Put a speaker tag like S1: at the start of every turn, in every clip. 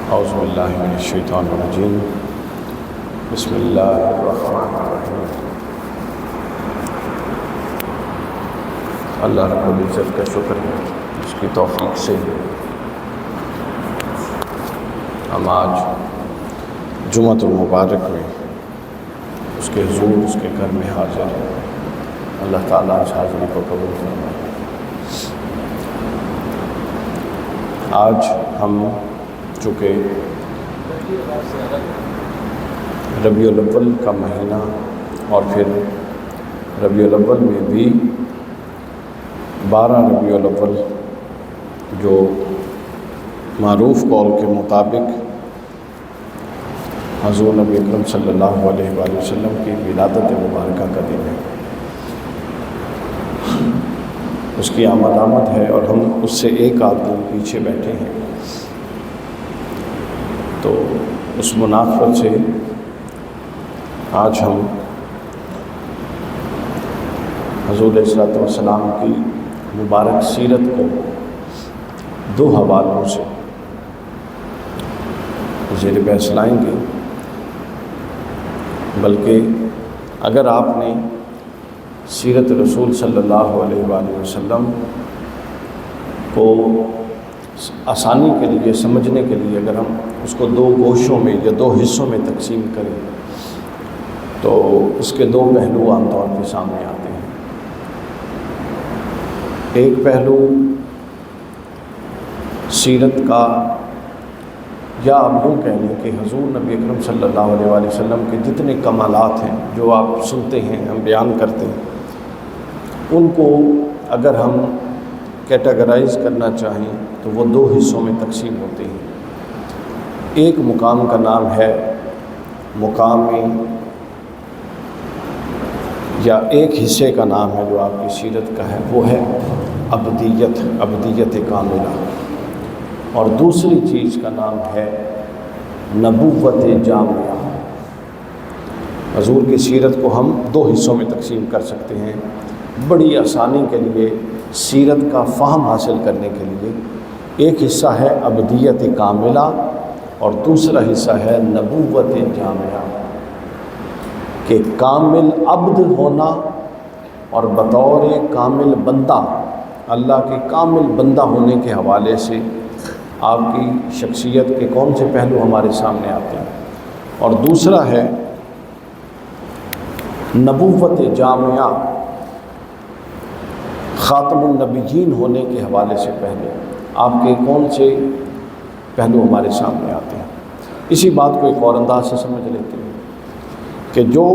S1: اعوذ باللہ من الشیطان الرجیم بسم اللہ الرحمن الرحیم۔ اللہ رب العزت کا شکر ہے، اس کی توفیق سے ہم آج جمعۃ المبارک میں اس کے حضور، اس کے گھر میں حاضر ہیں۔ اللہ تعالیٰ اس حاضری کو قبول فرمائے۔ آج ہم چونکہ ربیع الاول کا مہینہ اور پھر ربیع الاول میں بھی 12 ربیع الاول جو معروف قول کے مطابق حضور نبی اکرم صلی اللہ علیہ وآلہ وسلم کی ولادت مبارکہ کا دن ہے، اس کی آمد ہے اور ہم اس سے ایک آدھ دن پیچھے بیٹھے ہیں، تو اس مناسبت سے آج ہم حضور علیہ الصلوۃ والسلام کی مبارک سیرت کو دو حوالوں سے زیر بحث لائیں گے۔ بلکہ اگر آپ نے سیرت رسول صلی اللہ علیہ وآلہ وسلم کو آسانی کے لیے سمجھنے کے لیے اگر ہم اس کو دو گوشوں میں یا دو حصوں میں تقسیم کریں تو اس کے دو پہلو عام طور پہ سامنے آتے ہیں۔ ایک پہلو سیرت کا، یا آپ یوں کہہ لیں کہ حضور نبی اکرم صلی اللہ علیہ وآلہ وسلم کے جتنے کمالات ہیں جو آپ سنتے ہیں، ہم بیان کرتے ہیں، ان کو اگر ہم کیٹیگرائز کرنا چاہیں تو وہ دو حصوں میں تقسیم ہوتے ہیں۔ ایک مقام کا نام ہے مقام، یا ایک حصے کا نام ہے جو آپ کی سیرت کا ہے، وہ ہے ابدیت کاملہ، اور دوسری چیز کا نام ہے نبوت جامعہ۔ حضور کی سیرت کو ہم دو حصوں میں تقسیم کر سکتے ہیں بڑی آسانی کے لیے، سیرت کا فہم حاصل کرنے کے لیے۔ ایک حصہ ہے ابدیت کاملہ اور دوسرا حصہ ہے نبوت جامعہ، کہ کامل عبد ہونا اور بطور کامل بندہ، اللہ کے کامل بندہ ہونے کے حوالے سے آپ کی شخصیت کے کون سے پہلو ہمارے سامنے آتے ہیں، اور دوسرا ہے نبوت جامعہ، خاتم النبیین ہونے کے حوالے سے پہلے آپ کے کون سے پہلو ہمارے سامنے آتے ہیں۔ اسی بات کو ایک اور انداز سے سمجھ لیتے ہیں کہ جو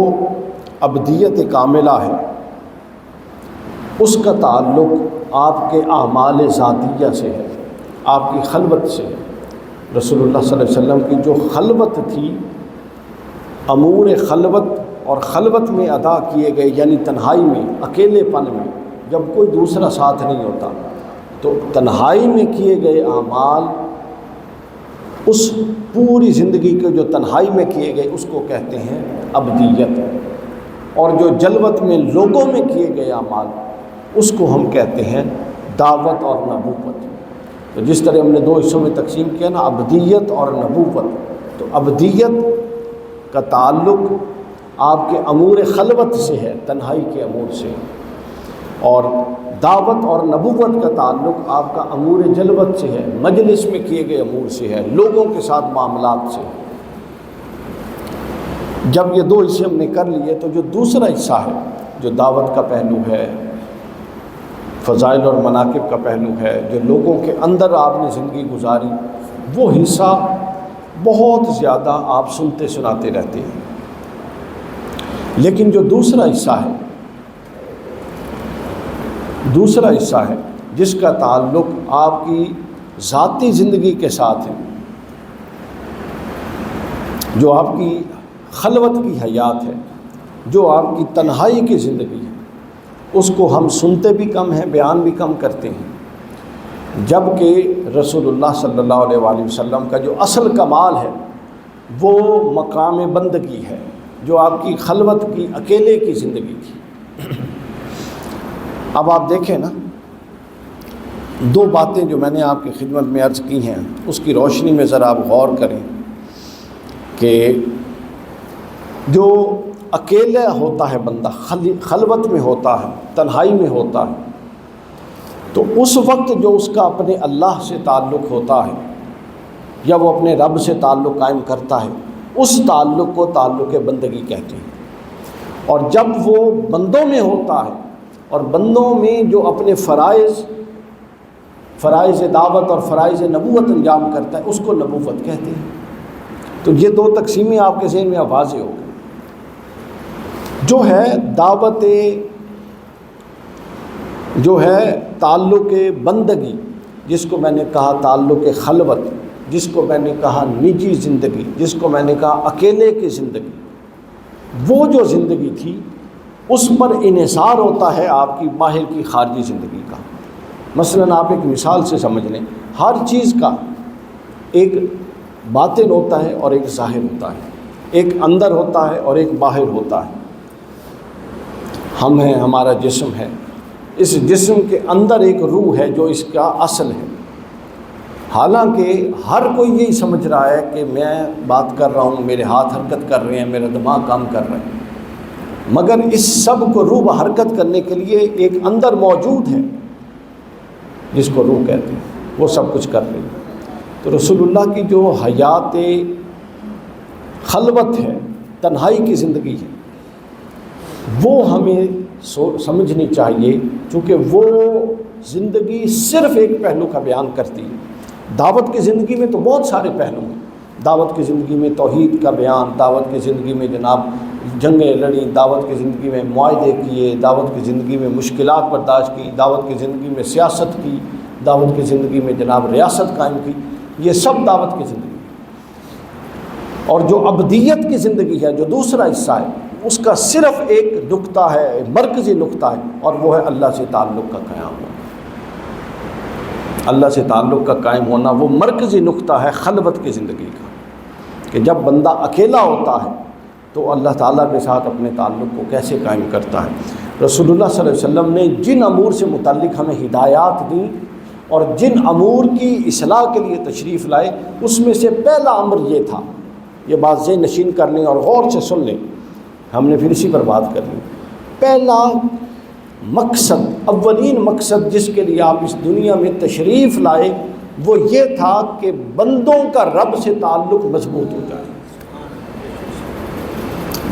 S1: ابدیت کاملہ ہے اس کا تعلق آپ کے اعمال ذاتیہ سے ہے، آپ کی خلوت سے ہے۔ رسول اللہ صلی اللہ علیہ وسلم کی جو خلوت تھی، امور خلوت اور خلوت میں ادا کیے گئے، یعنی تنہائی میں، اکیلے پن میں، جب کوئی دوسرا ساتھ نہیں ہوتا، تو تنہائی میں کیے گئے اعمال، اس پوری زندگی کے جو تنہائی میں کیے گئے اس کو کہتے ہیں ابدیت، اور جو جلوت میں لوگوں میں کیے گئے اعمال اس کو ہم کہتے ہیں دعوت اور نبوت۔ تو جس طرح ہم نے دو حصوں میں تقسیم کیا نا، ابدیت اور نبوت، تو ابدیت کا تعلق آپ کے امور خلوت سے ہے، تنہائی کے امور سے، اور دعوت اور نبوت کا تعلق آپ کا امور جلوت سے ہے، مجلس میں کیے گئے امور سے ہے، لوگوں کے ساتھ معاملات سے۔ جب یہ دو حصے ہم نے کر لیے تو جو دوسرا حصہ ہے، جو دعوت کا پہلو ہے، فضائل اور مناقب کا پہلو ہے، جو لوگوں کے اندر آپ نے زندگی گزاری، وہ حصہ بہت زیادہ آپ سنتے سناتے رہتے ہیں۔ لیکن جو دوسرا حصہ ہے جس کا تعلق آپ کی ذاتی زندگی کے ساتھ ہے، جو آپ کی خلوت کی حیات ہے، جو آپ کی تنہائی کی زندگی ہے، اس کو ہم سنتے بھی کم ہیں، بیان بھی کم کرتے ہیں، جبکہ رسول اللہ صلی اللہ علیہ وآلہ وسلم کا جو اصل کمال ہے وہ مقام بندگی ہے، جو آپ کی خلوت کی، اکیلے کی زندگی تھی۔ اب آپ دیکھیں نا دو باتیں جو میں نے آپ کی خدمت میں عرض کی ہیں اس کی روشنی میں ذرا آپ غور کریں کہ جو اکیلا ہوتا ہے بندہ، خلوت میں ہوتا ہے، تنہائی میں ہوتا ہے، تو اس وقت جو اس کا اپنے اللہ سے تعلق ہوتا ہے یا وہ اپنے رب سے تعلق قائم کرتا ہے، اس تعلق کو تعلق بندگی کہتے ہیں۔ اور جب وہ بندوں میں ہوتا ہے اور بندوں میں جو اپنے فرائض دعوت اور فرائض نبوت انجام کرتا ہے، اس کو نبوت کہتے ہیں۔ تو یہ دو تقسیمیں آپ کے ذہن میں واضح ہو گئی۔ جو ہے دعوت، جو ہے تعلق بندگی، جس کو میں نے کہا تعلق خلوت، جس کو میں نے کہا نجی زندگی، جس کو میں نے کہا اکیلے کی زندگی، وہ جو زندگی تھی اس پر انحصار ہوتا ہے آپ کی باہر کی خارجی زندگی کا۔ مثلاً آپ ایک مثال سے سمجھ لیں، ہر چیز کا ایک باطن ہوتا ہے اور ایک ظاہر ہوتا ہے، ایک اندر ہوتا ہے اور ایک باہر ہوتا ہے۔ ہم ہیں، ہمارا جسم ہے، اس جسم کے اندر ایک روح ہے جو اس کا اصل ہے۔ حالانکہ ہر کوئی یہی سمجھ رہا ہے کہ میں بات کر رہا ہوں، میرے ہاتھ حرکت کر رہے ہیں، میرا دماغ کام کر رہا ہے، مگر اس سب کو روح حرکت کرنے کے لیے ایک اندر موجود ہے جس کو روح کہتے ہیں، وہ سب کچھ کر رہی ہے۔ تو رسول اللہ کی جو حیات خلوت ہے، تنہائی کی زندگی ہے، وہ ہمیں سمجھنی چاہیے، چونکہ وہ زندگی صرف ایک پہلو کا بیان کرتی ہے۔ دعوت کی زندگی میں تو بہت سارے پہلو ہیں۔ دعوت کی زندگی میں توحید کا بیان، دعوت کی زندگی میں جناب جنگیں لڑی، دعوت کی زندگی میں معاہدے کیے، دعوت کی زندگی میں مشکلات برداشت کی، دعوت کی زندگی میں سیاست کی، دعوت کی زندگی میں جناب ریاست قائم کی، یہ سب دعوت کی زندگی۔ اور جو ابدیت کی زندگی ہے، جو دوسرا حصہ ہے، اس کا صرف ایک نقطہ ہے، مرکزی نقطہ ہے، اور وہ ہے اللہ سے تعلق کا قیام ہونا۔ اللہ سے تعلق کا قائم ہونا وہ مرکزی نقطہ ہے خلوت کی زندگی کا، کہ جب بندہ اکیلا ہوتا ہے تو اللہ تعالیٰ کے ساتھ اپنے تعلق کو کیسے قائم کرتا ہے۔ رسول اللہ صلی اللہ علیہ وسلم نے جن امور سے متعلق ہمیں ہدایات دیں اور جن امور کی اصلاح کے لیے تشریف لائے، اس میں سے پہلا امر یہ تھا، یہ بات ذہن نشین کر لیں اور غور سے سن لیں، ہم نے پھر اسی پر بات کرنی۔ پہلا مقصد، اولین مقصد جس کے لیے آپ اس دنیا میں تشریف لائے، وہ یہ تھا کہ بندوں کا رب سے تعلق مضبوط ہو جائے۔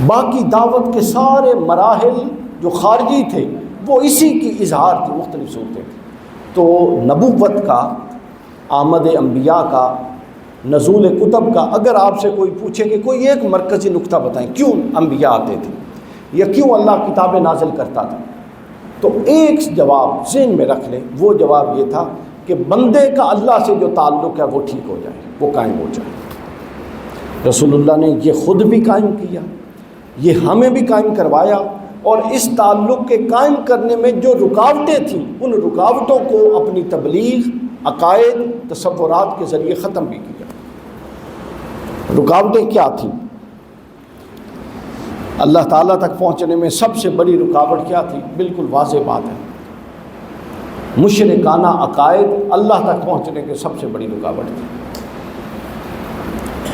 S1: باقی دعوت کے سارے مراحل جو خارجی تھے وہ اسی کی اظہار تھی، مختلف صورتیں تھیں۔ تو نبوت کا، آمد انبیاء کا، نزول کتب کا، اگر آپ سے کوئی پوچھے کہ کوئی ایک مرکزی نقطہ بتائیں کیوں انبیاء آتے تھے یا کیوں اللہ کتابیں نازل کرتا تھا، تو ایک جواب ذہن میں رکھ لیں، وہ جواب یہ تھا کہ بندے کا اللہ سے جو تعلق ہے وہ ٹھیک ہو جائے، وہ قائم ہو جائے۔ رسول اللہ نے یہ خود بھی قائم کیا، یہ ہمیں بھی قائم کروایا، اور اس تعلق کے قائم کرنے میں جو رکاوٹیں تھیں ان رکاوٹوں کو اپنی تبلیغ، عقائد، تصورات کے ذریعے ختم بھی کیا۔ رکاوٹیں کیا تھیں؟ اللہ تعالیٰ تک پہنچنے میں سب سے بڑی رکاوٹ کیا تھی؟ بالکل واضح بات ہے، مشرکانہ عقائد اللہ تک پہنچنے کے سب سے بڑی رکاوٹ تھی۔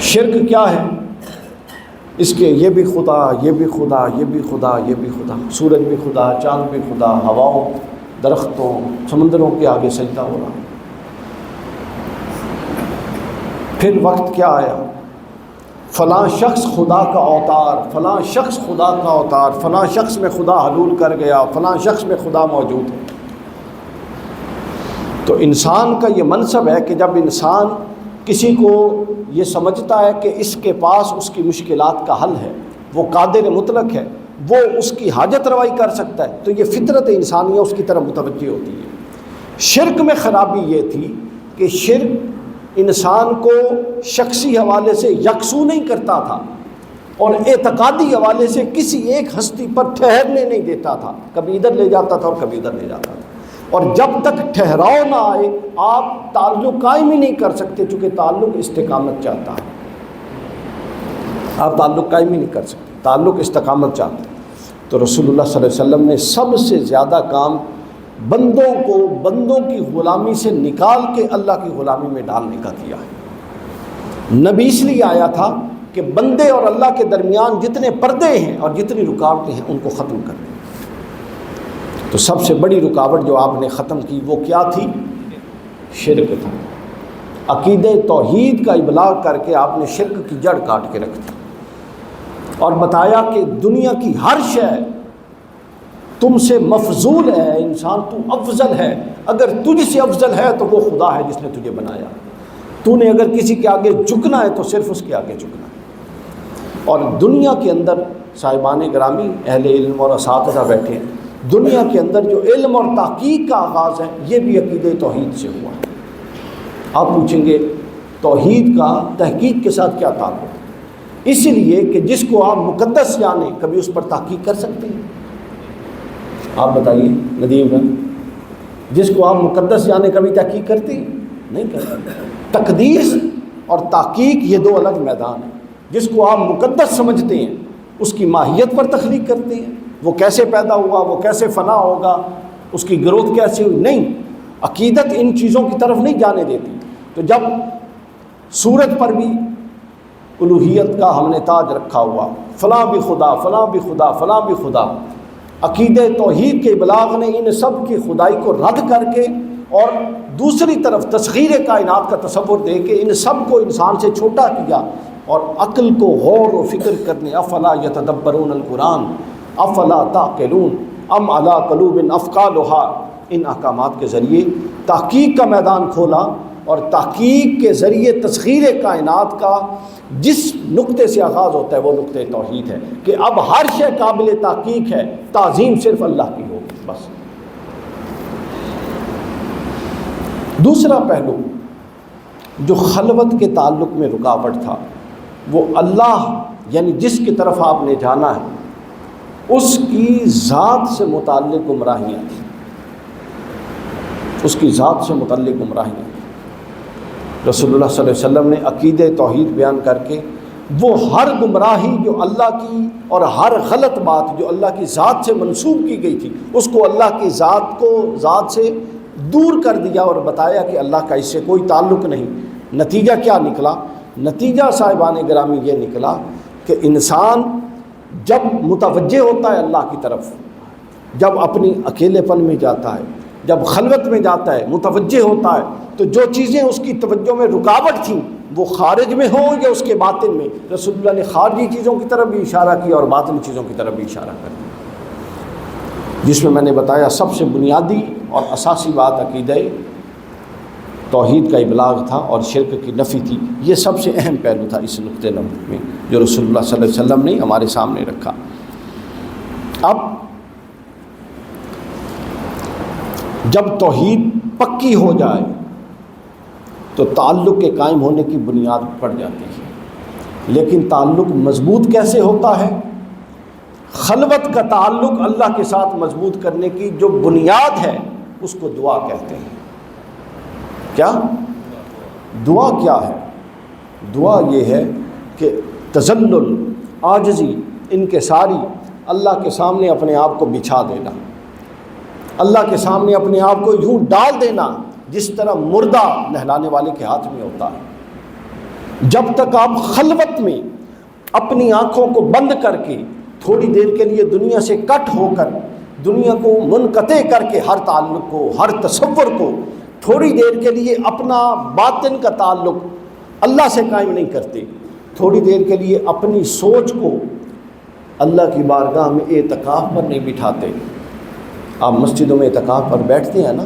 S1: شرک کیا ہے؟ اس کے یہ بھی خدا، یہ بھی خدا، یہ بھی خدا، یہ بھی خدا، سورج بھی خدا، چاند بھی خدا، ہواؤں، درختوں، سمندروں کے آگے سجدہ ہو رہا۔ پھر وقت کیا آیا؟ فلاں شخص خدا کا اوتار، فلاں شخص خدا کا اوتار، فلاں شخص میں خدا حلول کر گیا، فلاں شخص میں خدا موجود ہے۔ تو انسان کا یہ منصب ہے کہ جب انسان کسی کو یہ سمجھتا ہے کہ اس کے پاس اس کی مشکلات کا حل ہے، وہ قادر مطلق ہے، وہ اس کی حاجت روائی کر سکتا ہے، تو یہ فطرت انسانیہ اس کی طرف متوجہ ہوتی ہے۔ شرک میں خرابی یہ تھی کہ شرک انسان کو شخصی حوالے سے یکسو نہیں کرتا تھا اور اعتقادی حوالے سے کسی ایک ہستی پر ٹھہرنے نہیں دیتا تھا، کبھی ادھر لے جاتا تھا اور کبھی ادھر لے جاتا تھا، اور جب تک ٹھہراؤ نہ آئے آپ تعلق قائم ہی نہیں کر سکتے، چونکہ تعلق استقامت چاہتا ہے، آپ تعلق قائم ہی نہیں کر سکتے، تعلق استقامت چاہتا ہے۔ تو رسول اللہ صلی اللہ علیہ وسلم نے سب سے زیادہ کام بندوں کو بندوں کی غلامی سے نکال کے اللہ کی غلامی میں ڈالنے کا کیا ہے۔ نبی اس لیے آیا تھا کہ بندے اور اللہ کے درمیان جتنے پردے ہیں اور جتنی رکاوٹیں ہیں ان کو ختم کر دیں۔ تو سب سے بڑی رکاوٹ جو آپ نے ختم کی وہ کیا تھی؟ شرک تھا۔ عقیدہ توحید کا ابلاغ کر کے آپ نے شرک کی جڑ کاٹ کے رکھ دی اور بتایا کہ دنیا کی ہر شے تم سے مفضول ہے، انسان تو افضل ہے، اگر تجھ سے افضل ہے تو وہ خدا ہے جس نے تجھے بنایا، تو نے اگر کسی کے آگے جھکنا ہے تو صرف اس کے آگے جھکنا ہے۔ اور دنیا کے اندر صاحبان گرامی، اہل علم اور اساتذہ بیٹھے ہیں، دنیا کے اندر جو علم اور تحقیق کا آغاز ہے یہ بھی عقیدہ توحید سے ہوا ہے۔ آپ پوچھیں گے توحید کا تحقیق کے ساتھ کیا تعلق؟ اس لیے کہ جس کو آپ مقدس جانیں کبھی اس پر تحقیق کر سکتے ہیں؟ آپ بتائیے ندیم بھائی، جس کو آپ مقدس جانیں کبھی تحقیق کرتے ہیں؟ نہیں کرتے۔ تقدیس اور تحقیق یہ دو الگ میدان ہیں۔ جس کو آپ مقدس سمجھتے ہیں اس کی ماہیت پر تخلیق کرتے ہیں، وہ کیسے پیدا ہوا، وہ کیسے فنا ہوگا، اس کی گروتھ کیسے ہوئی، نہیں۔ عقیدت ان چیزوں کی طرف نہیں جانے دیتی۔ تو جب سورج پر بھی الوہیت کا ہم نے تاج رکھا ہوا، فلاں بھی خدا، فلاں بھی خدا، فلاں بھی خدا، عقیدہ توحید کے ابلاغ نے ان سب کی خدائی کو رد کر کے اور دوسری طرف تسخیر کائنات کا تصور دے کے ان سب کو انسان سے چھوٹا کیا اور عقل کو غور و فکر کرنے، افلا یتدبرون القرآن افلا تعقلون ام علی قلوب افقالھا، ان احکامات کے ذریعے تحقیق کا میدان کھولا اور تحقیق کے ذریعے تسخیر کائنات کا جس نقطے سے آغاز ہوتا ہے وہ نقطہ توحید ہے کہ اب ہر شے قابل تحقیق ہے، تعظیم صرف اللہ کی ہوگی بس۔ دوسرا پہلو جو خلوت کے تعلق میں رکاوٹ تھا وہ اللہ یعنی جس کی طرف آپ نے جانا ہے اس کی ذات سے متعلق گمراہیاں تھیں، اس کی ذات سے متعلق گمراہیاں تھیں۔ رسول اللہ صلی اللہ علیہ وسلم نے عقیدہ توحید بیان کر کے وہ ہر گمراہی جو اللہ کی اور ہر غلط بات جو اللہ کی ذات سے منسوب کی گئی تھی اس کو اللہ کی ذات سے دور کر دیا اور بتایا کہ اللہ کا اس سے کوئی تعلق نہیں۔ نتیجہ کیا نکلا؟ نتیجہ صاحبان گرامی یہ نکلا کہ انسان جب متوجہ ہوتا ہے اللہ کی طرف، جب اپنی اکیلے پن میں جاتا ہے، جب خلوت میں جاتا ہے، متوجہ ہوتا ہے، تو جو چیزیں اس کی توجہ میں رکاوٹ تھیں وہ خارج میں ہوں یا اس کے باطن میں، رسول اللہ نے خارجی چیزوں کی طرف بھی اشارہ کیا اور باطنی چیزوں کی طرف بھی اشارہ کر دیا، جس میں میں نے بتایا سب سے بنیادی اور اساسی بات عقیدہ توحید کا ابلاغ تھا اور شرک کی نفی تھی۔ یہ سب سے اہم پہلو تھا اس نقطہ نظر میں جو رسول اللہ صلی اللہ علیہ وسلم نے ہمارے سامنے رکھا۔ اب جب توحید پکی ہو جائے تو تعلق کے قائم ہونے کی بنیاد پڑ جاتی ہے، لیکن تعلق مضبوط کیسے ہوتا ہے؟ خلوت کا تعلق اللہ کے ساتھ مضبوط کرنے کی جو بنیاد ہے اس کو دعا کہتے ہیں۔ کیا دعا کیا ہے؟ دعا یہ ہے کہ تذلل، عاجزی، انکساری، اللہ کے سامنے اپنے آپ کو بچھا دینا، اللہ کے سامنے اپنے آپ کو یوں ڈال دینا جس طرح مردہ نہلانے والے کے ہاتھ میں ہوتا ہے۔ جب تک آپ خلوت میں اپنی آنکھوں کو بند کر کے تھوڑی دیر کے لیے دنیا سے کٹ ہو کر، دنیا کو منقطع کر کے، ہر تعلق کو، ہر تصور کو تھوڑی دیر کے لیے اپنا باطن کا تعلق اللہ سے قائم نہیں کرتے، تھوڑی دیر کے لیے اپنی سوچ کو اللہ کی بارگاہ میں اعتکاف پر نہیں بٹھاتے۔ آپ مسجدوں میں اعتکاف پر بیٹھتے ہیں نا،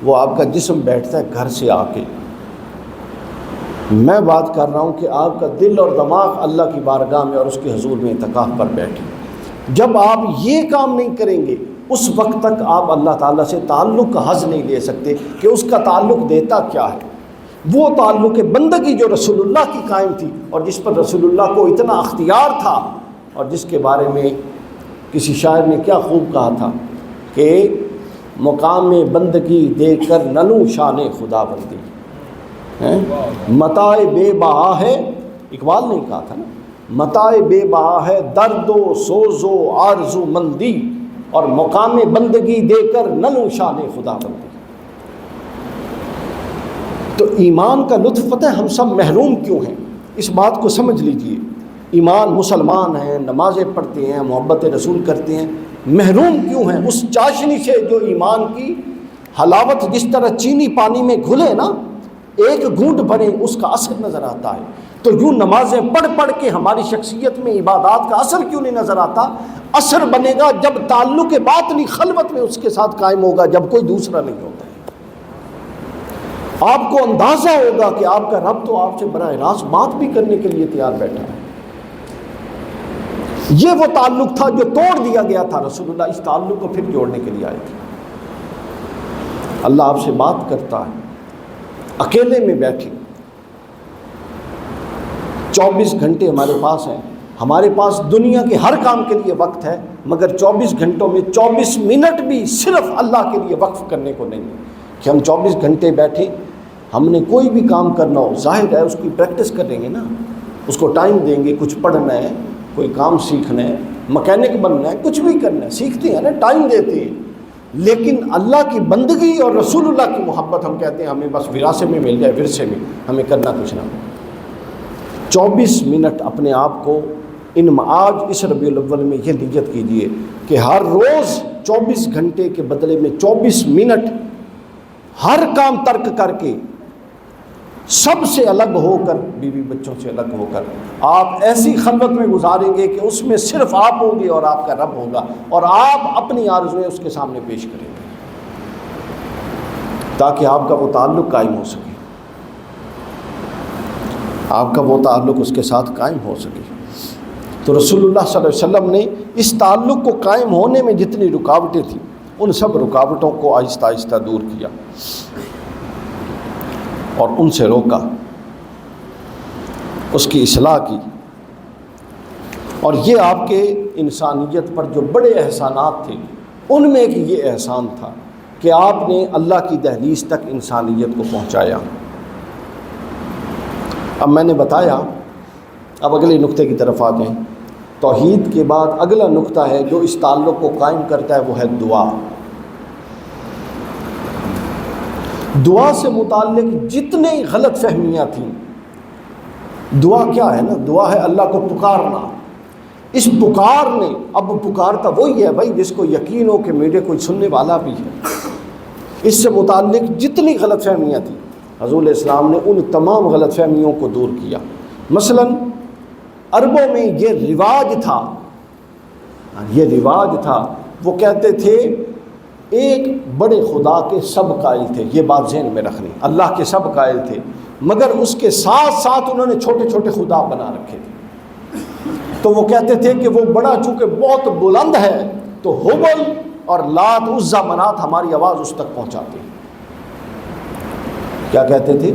S1: وہ آپ کا جسم بیٹھتا ہے گھر سے آ کے، میں بات کر رہا ہوں کہ آپ کا دل اور دماغ اللہ کی بارگاہ میں اور اس کے حضور میں اعتکاف پر بیٹھے۔ جب آپ یہ کام نہیں کریں گے اس وقت تک آپ اللہ تعالیٰ سے تعلق کا حظ نہیں لے سکتے کہ اس کا تعلق دیتا کیا ہے۔ وہ تعلق بندگی جو رسول اللہ کی قائم تھی اور جس پر رسول اللہ کو اتنا اختیار تھا اور جس کے بارے میں کسی شاعر نے کیا خوب کہا تھا کہ مقام بندگی دیکھ کر نلوں شان خدا بندی، متاع بے بہا ہے، اقبال نے کہا تھا نا، متاع بے بہا ہے درد و سوز و آرزو مندی، اور مقام بندگی دے کر نہ لوں شان خدا بندی۔ تو ایمان کا لطف پتہ ہے ہم سب محروم کیوں ہیں؟ اس بات کو سمجھ لیجئے، ایمان مسلمان ہیں، نمازیں پڑھتے ہیں، محبت رسول کرتے ہیں، محروم کیوں ہیں اس چاشنی سے جو ایمان کی حلاوت جس طرح چینی پانی میں گھلے نا، ایک گھونٹ بھرے اس کا اثر نظر آتا ہے۔ تو یوں نمازیں پڑھ پڑھ کے ہماری شخصیت میں عبادات کا اثر کیوں نہیں نظر آتا؟ اثر بنے گا جب تعلق باطنی خلوت میں اس کے ساتھ قائم ہوگا، جب کوئی دوسرا نہیں ہوتا ہے۔ آپ کو اندازہ ہوگا کہ آپ کا رب تو آپ سے براہ راست بات بھی کرنے کے لیے تیار بیٹھا ہے۔ یہ وہ تعلق تھا جو توڑ دیا گیا تھا، رسول اللہ اس تعلق کو پھر جوڑنے کے لیے آئے تھے۔ اللہ آپ سے بات کرتا ہے، اکیلے میں بیٹھے، 24 گھنٹے ہمارے پاس ہیں، ہمارے پاس دنیا کے ہر کام کے لیے وقت ہے، مگر 24 گھنٹوں میں 24 منٹ بھی صرف اللہ کے لیے وقف کرنے کو نہیں ہے کہ ہم 24 گھنٹے بیٹھے، ہم نے کوئی بھی کام کرنا ہو، ظاہر ہے اس کی پریکٹس کریں گے نا، اس کو ٹائم دیں گے، کچھ پڑھنا ہے، کوئی کام سیکھنا ہے، مکینک بننا ہے، کچھ بھی کرنا ہے، سیکھتے ہیں نا، ٹائم دیتے ہیں۔ لیکن اللہ کی بندگی اور رسول اللہ کی محبت ہم کہتے ہیں ہمیں بس وراثے میں مل جائے، ورثے میں، ہمیں کرنا کچھ نہ ہو۔ 24 منٹ اپنے آپ کو آج اس ربیع الاول میں یہ نیت کیجئے کہ ہر روز 24 گھنٹے کے بدلے میں 24 منٹ ہر کام ترک کر کے سب سے الگ ہو کر، بیوی بچوں سے الگ ہو کر آپ ایسی خلوت میں گزاریں گے کہ اس میں صرف آپ ہوں گے اور آپ کا رب ہوگا، اور آپ اپنی آرزویں اس کے سامنے پیش کریں گے تاکہ آپ کا وہ تعلق قائم ہو سکے، آپ کا وہ تعلق اس کے ساتھ قائم ہو سکے۔ تو رسول اللہ صلی اللہ علیہ وسلم نے اس تعلق کو قائم ہونے میں جتنی رکاوٹیں تھیں ان سب رکاوٹوں کو آہستہ آہستہ دور کیا اور ان سے روکا، اس کی اصلاح کی۔ اور یہ آپ کے انسانیت پر جو بڑے احسانات تھے ان میں ایک یہ احسان تھا کہ آپ نے اللہ کی دہلیز تک انسانیت کو پہنچایا۔ اب میں نے بتایا، اب اگلے نقطے کی طرف آتے ہیں۔ توحید کے بعد اگلا نقطہ ہے جو اس تعلق کو قائم کرتا ہے، وہ ہے دعا۔ دعا سے متعلق جتنے غلط فہمیاں تھیں، دعا کیا ہے نا، دعا ہے اللہ کو پکارنا۔ اس پکارنے، اب پکارتا وہی ہے بھائی جس کو یقین ہو کہ میرے کوئی سننے والا بھی ہے۔ اس سے متعلق جتنی غلط فہمیاں تھیں حضور اسلام نے ان تمام غلط فہمیوں کو دور کیا۔ مثلا عربوں میں یہ رواج تھا، وہ کہتے تھے ایک بڑے خدا کے سب قائل تھے، یہ بات ذہن میں رکھنی، اللہ کے سب قائل تھے، مگر اس کے ساتھ ساتھ انہوں نے چھوٹے چھوٹے خدا بنا رکھے تھے۔ تو وہ کہتے تھے کہ وہ بڑا چونکہ بہت بلند ہے تو ہبل اور لات عزا منات ہماری آواز اس تک پہنچاتے ہیں۔ کیا کہتے تھے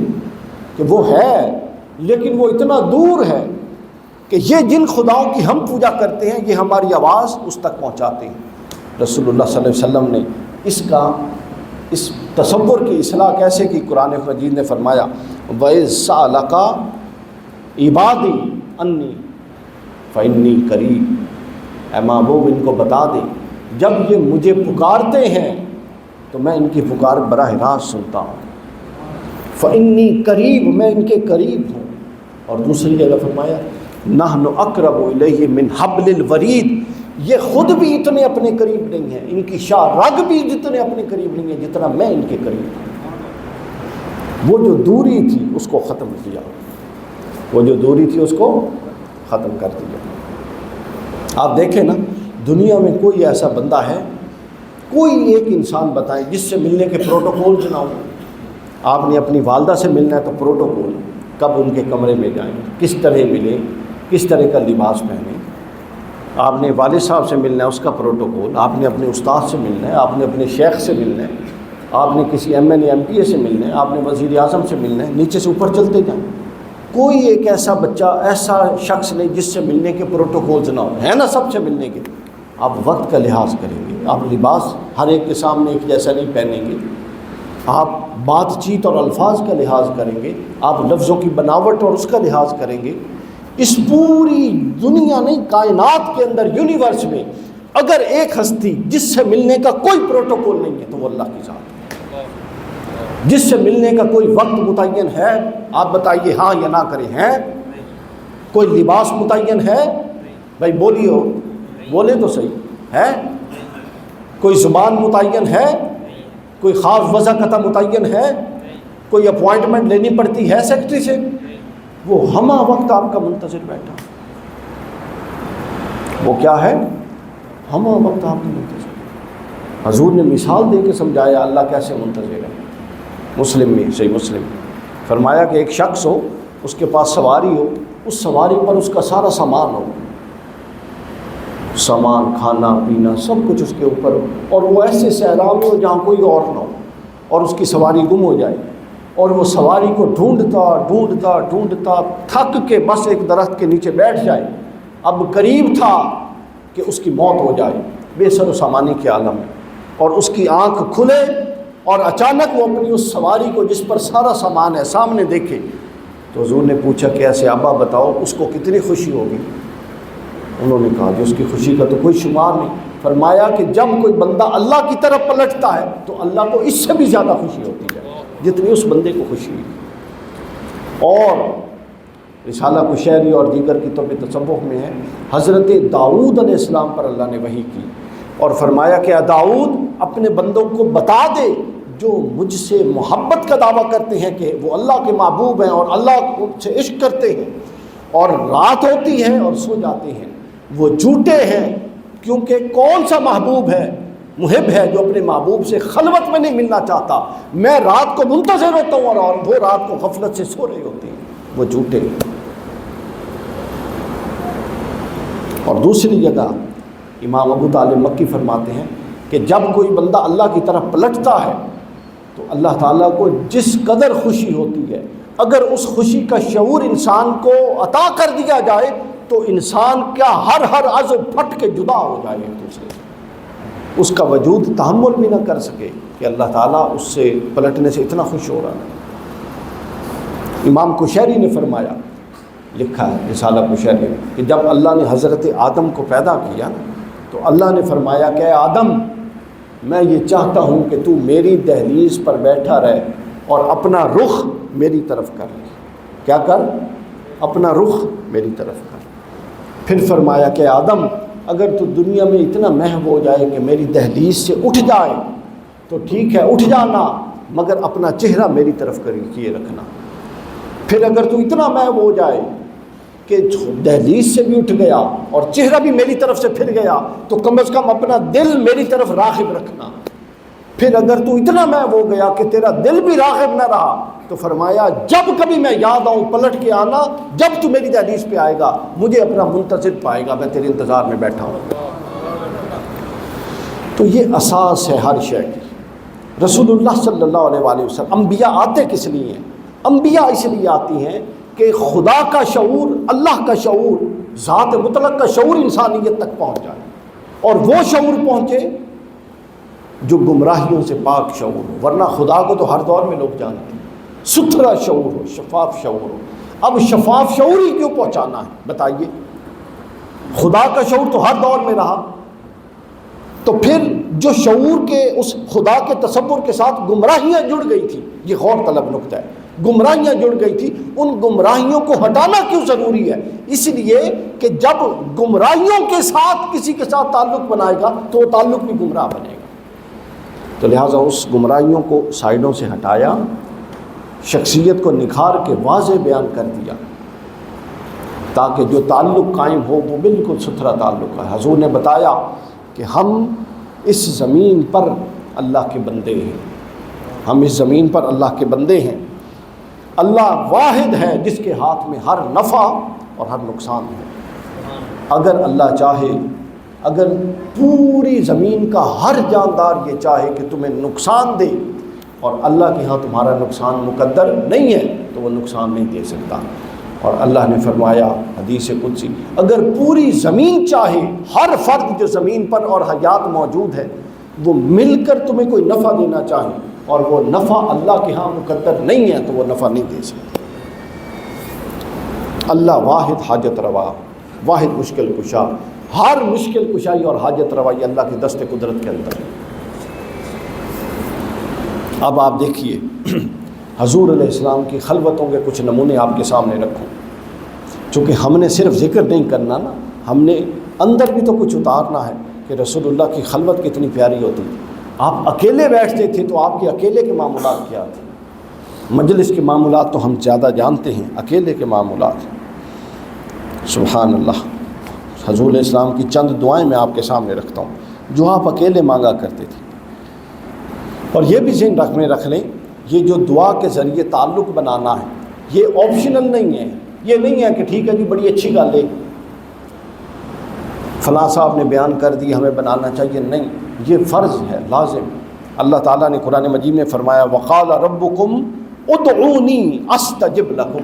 S1: کہ وہ ہے لیکن وہ اتنا دور ہے کہ یہ جن خداؤں کی ہم پوجا کرتے ہیں یہ ہماری آواز اس تک پہنچاتے ہیں۔ رسول اللہ صلی اللہ علیہ وسلم نے اس تصور کی اصلاح کیسے کی؟ قرآن مجید نے فرمایا وَإِذْ سَأَلَكَ عِبَادِي أَنِّي فَإِنِّي قَرِيبٌ، اے محبوب ان کو بتا دیں جب یہ مجھے پکارتے ہیں تو میں ان کی پکار براہ راست سنتا ہوں، فَإِنِّي قَرِيبٌ، میں ان کے قریب ہوں۔ اور دوسری جگہ فرمایا نحن اقرب الیہ من حبل الورید، یہ خود بھی اتنے اپنے قریب نہیں ہیں، ان کی شاہ رگ بھی جتنے اپنے قریب نہیں ہیں جتنا میں ان کے قریب ہوں۔ وہ جو دوری تھی اس کو ختم کیا، ختم کر دیا۔ آپ دیکھیں نا، دنیا میں کوئی ایسا بندہ ہے، کوئی ایک انسان بتائیں جس سے ملنے کے پروٹوکول نہ ہو۔ آپ نے اپنی والدہ سے ملنا ہے تو پروٹوکول، کب ان کے کمرے میں جائیں، کس طرح ملیں، کس طرح کا لباس پہنیں۔ آپ نے والد صاحب سے ملنا ہے، اس کا پروٹوکول۔ آپ نے اپنے استاد سے ملنا ہے، آپ نے اپنے شیخ سے ملنا ہے، آپ نے کسی M N A M P A سے ملنا ہے، آپ نے وزیر اعظم سے ملنا ہے، نیچے سے اوپر چلتے جائیں۔ کوئی ایک ایسا بچہ، ایسا شخص نہیں جس سے ملنے کے پروٹوکولز نہ ہو، ہے نا سب سے ملنے کے۔ آپ وقت کا لحاظ کریں گے، آپ لباس ہر ایک کے سامنے ایک جیسا نہیں پہنیں گے، آپ بات چیت اور الفاظ کا لحاظ کریں گے، آپ لفظوں کی بناوٹ اور اس کا لحاظ کریں گے۔ اس پوری دنیا نہیں، کائنات کے اندر، یونیورس میں اگر ایک ہستی جس سے ملنے کا کوئی پروٹوکول نہیں ہے تو وہ اللہ کی ذات ہے۔ جس سے ملنے کا کوئی وقت متعین ہے، آپ بتائیے ہاں یا نہ کریں، ہیں؟ کوئی لباس متعین ہے؟ بھائی بولیے، بولے تو صحیح ہے۔ کوئی زبان متعین ہے؟ کوئی خاص وضع قطع متعین ہے؟ کوئی اپوائنٹمنٹ لینی پڑتی ہے سیکرٹری سے؟ وہ ہمہ وقت آپ کا منتظر بیٹھا، وہ کیا ہے؟ ہمہ وقت آپ کا منتظر۔ حضور نے مثال دے کے سمجھایا اللہ کیسے منتظر ہے۔ مسلم میں، صحیح مسلم، فرمایا کہ ایک شخص ہو، اس کے پاس سواری ہو، اس سواری پر اس کا سارا سامان ہو، سامان، کھانا پینا سب کچھ اس کے اوپر ہو، اور وہ ایسے صحرا میں ہو جہاں کوئی اور نہ ہو، اور اس کی سواری گم ہو جائے، اور وہ سواری کو ڈھونڈتا ڈھونڈتا ڈھونڈتا تھک کے بس ایک درخت کے نیچے بیٹھ جائے۔ اب قریب تھا کہ اس کی موت ہو جائے، بے سر و سامانی کے عالم میں، اور اس کی آنکھ کھلے اور اچانک وہ اپنی اس سواری کو جس پر سارا سامان ہے سامنے دیکھے، تو حضور نے پوچھا کہ ایسے ابا بتاؤ اس کو کتنی خوشی ہوگی؟ انہوں نے کہا کہ اس کی خوشی کا تو کوئی شمار نہیں۔ فرمایا کہ جب کوئی بندہ اللہ کی طرف پلٹتا ہے تو اللہ کو اس سے بھی زیادہ خوشی ہوتی ہے جتنی اس بندے کو خوشی ہوئی۔ اور رسالہ کشیری اور دیگر کتب تصوف میں ہے، حضرت داؤد علیہ السلام پر اللہ نے وحی کی اور فرمایا کہ اے داؤد اپنے بندوں کو بتا دے جو مجھ سے محبت کا دعویٰ کرتے ہیں کہ وہ اللہ کے محبوب ہیں اور اللہ سے عشق کرتے ہیں، اور رات ہوتی ہے اور سو جاتے ہیں، وہ جھوٹے ہیں، کیونکہ کون سا محبوب ہے، محب ہے جو اپنے محبوب سے خلوت میں نہیں ملنا چاہتا؟ میں رات کو منتظر ہوتا ہوں اور وہ رات کو غفلت سے سو رہے ہوتے ہیں، وہ جھوٹے ہیں۔ اور دوسری جگہ امام ابو طالب مکی فرماتے ہیں کہ جب کوئی بندہ اللہ کی طرف پلٹتا ہے تو اللہ تعالیٰ کو جس قدر خوشی ہوتی ہے، اگر اس خوشی کا شعور انسان کو عطا کر دیا جائے تو انسان کیا ہر عضو پھٹ کے جدا ہو جائے ایک دوسرے سے، اس کا وجود تحمل بھی نہ کر سکے کہ اللہ تعالیٰ اس سے پلٹنے سے اتنا خوش ہو رہا ہے۔ امام کشیری نے فرمایا، لکھا ہے رسالہ کشیری میں، کہ جب اللہ نے حضرت آدم کو پیدا کیا تو اللہ نے فرمایا کہ اے آدم میں یہ چاہتا ہوں کہ تو میری دہلیز پر بیٹھا رہے اور اپنا رخ میری طرف کر لے۔ کیا کر؟ اپنا رخ میری طرف کر۔ پھر فرمایا کہ آدم اگر تو دنیا میں اتنا محو ہو جائے کہ میری دہلیز سے اٹھ جائے تو ٹھیک ہے، اٹھ جانا، مگر اپنا چہرہ میری طرف کیے رکھنا۔ پھر اگر تو اتنا محو ہو جائے کہ دہلیز سے بھی اٹھ گیا اور چہرہ بھی میری طرف سے پھر گیا تو کم از کم اپنا دل میری طرف راغب رکھنا۔ پھر اگر تو اتنا محو ہو گیا کہ تیرا دل بھی راغب نہ رہا تو فرمایا جب کبھی میں یاد آؤں پلٹ کے آنا، جب تو میری دہلیز پہ آئے گا مجھے اپنا منتظر پائے گا، میں تیرے انتظار میں بیٹھا ہوں۔ تو یہ اساس ہے ہر شے کی۔ رسول اللہ صلی اللہ علیہ وآلہ وسلم، انبیاء آتے کس لیے ہیں؟ انبیاء اس لیے آتی ہیں کہ خدا کا شعور، اللہ کا شعور، ذات مطلق کا شعور انسانیت تک پہنچ جائے، اور وہ شعور پہنچے جو گمراہیوں سے پاک شعور ہو۔ ورنہ خدا کو تو ہر دور میں لوگ جانتے ہیں، ستھرا شعور ہو، شفاف شعور ہو۔ اب شفاف شعور ہی کیوں پہنچانا ہے بتائیے؟ خدا کا شعور تو ہر دور میں رہا، تو پھر جو شعور کے اس خدا کے تصور کے ساتھ گمراہیاں جڑ گئی تھی، یہ غور طلب نکتہ ہے، گمراہیاں جڑ گئی تھی، ان گمراہیوں کو ہٹانا کیوں ضروری ہے؟ اس لیے کہ جب گمراہیوں کے ساتھ کسی کے ساتھ تعلق بنائے گا تو وہ تعلق بھی گمراہ بنے گا۔ تو لہٰذا اس گمراہیوں کو سائڈوں سے ہٹایا، شخصیت کو نکھار کے واضح بیان کر دیا تاکہ جو تعلق قائم ہو وہ بالکل ستھرا تعلق ہے۔ حضور نے بتایا کہ ہم اس زمین پر اللہ کے بندے ہیں، ہم اس زمین پر اللہ کے بندے ہیں۔ اللہ واحد ہے جس کے ہاتھ میں ہر نفع اور ہر نقصان ہے۔ اگر اللہ چاہے، اگر پوری زمین کا ہر جاندار یہ چاہے کہ تمہیں نقصان دے اور اللہ کے ہاں تمہارا نقصان مقدر نہیں ہے تو وہ نقصان نہیں دے سکتا۔ اور اللہ نے فرمایا حدیث قدسی، اگر پوری زمین چاہے، ہر فرد جو زمین پر اور حیات موجود ہے وہ مل کر تمہیں کوئی نفع دینا چاہے اور وہ نفع اللہ کے ہاں مقدر نہیں ہے تو وہ نفع نہیں دے سکتا۔ اللہ واحد حاجت روا، واحد مشکل کشا، ہر مشکل کشائی اور حاجت روائی اللہ کی دست قدرت کے اندر ہے۔ اب آپ دیکھیے حضور علیہ السلام کی خلوتوں کے کچھ نمونے آپ کے سامنے رکھوں، چونکہ ہم نے صرف ذکر نہیں کرنا نا، ہم نے اندر بھی تو کچھ اتارنا ہے کہ رسول اللہ کی خلوت کتنی پیاری ہوتی تھی۔ آپ اکیلے بیٹھتے تھے تو آپ کے اکیلے کے معاملات کیا تھے؟ مجلس کے معاملات تو ہم زیادہ جانتے ہیں، اکیلے کے معاملات سبحان اللہ۔ حضور علیہ السلام کی چند دعائیں میں آپ کے سامنے رکھتا ہوں جو آپ اکیلے مانگا کرتے تھے۔ اور یہ بھی ذہن میں رکھ لیں، یہ جو دعا کے ذریعے تعلق بنانا ہے یہ آپشنل نہیں ہے، یہ نہیں ہے کہ ٹھیک ہے جی بڑی اچھی گل ہے فلاں صاحب نے بیان کر دی ہمیں بنانا چاہیے، نہیں، یہ فرض ہے، لازم۔ اللہ تعالیٰ نے قرآن مجید میں فرمایا وَقَالَ رَبُّكُمْ اُدْعُونِي أَسْتَجِبْ لَكُمْ،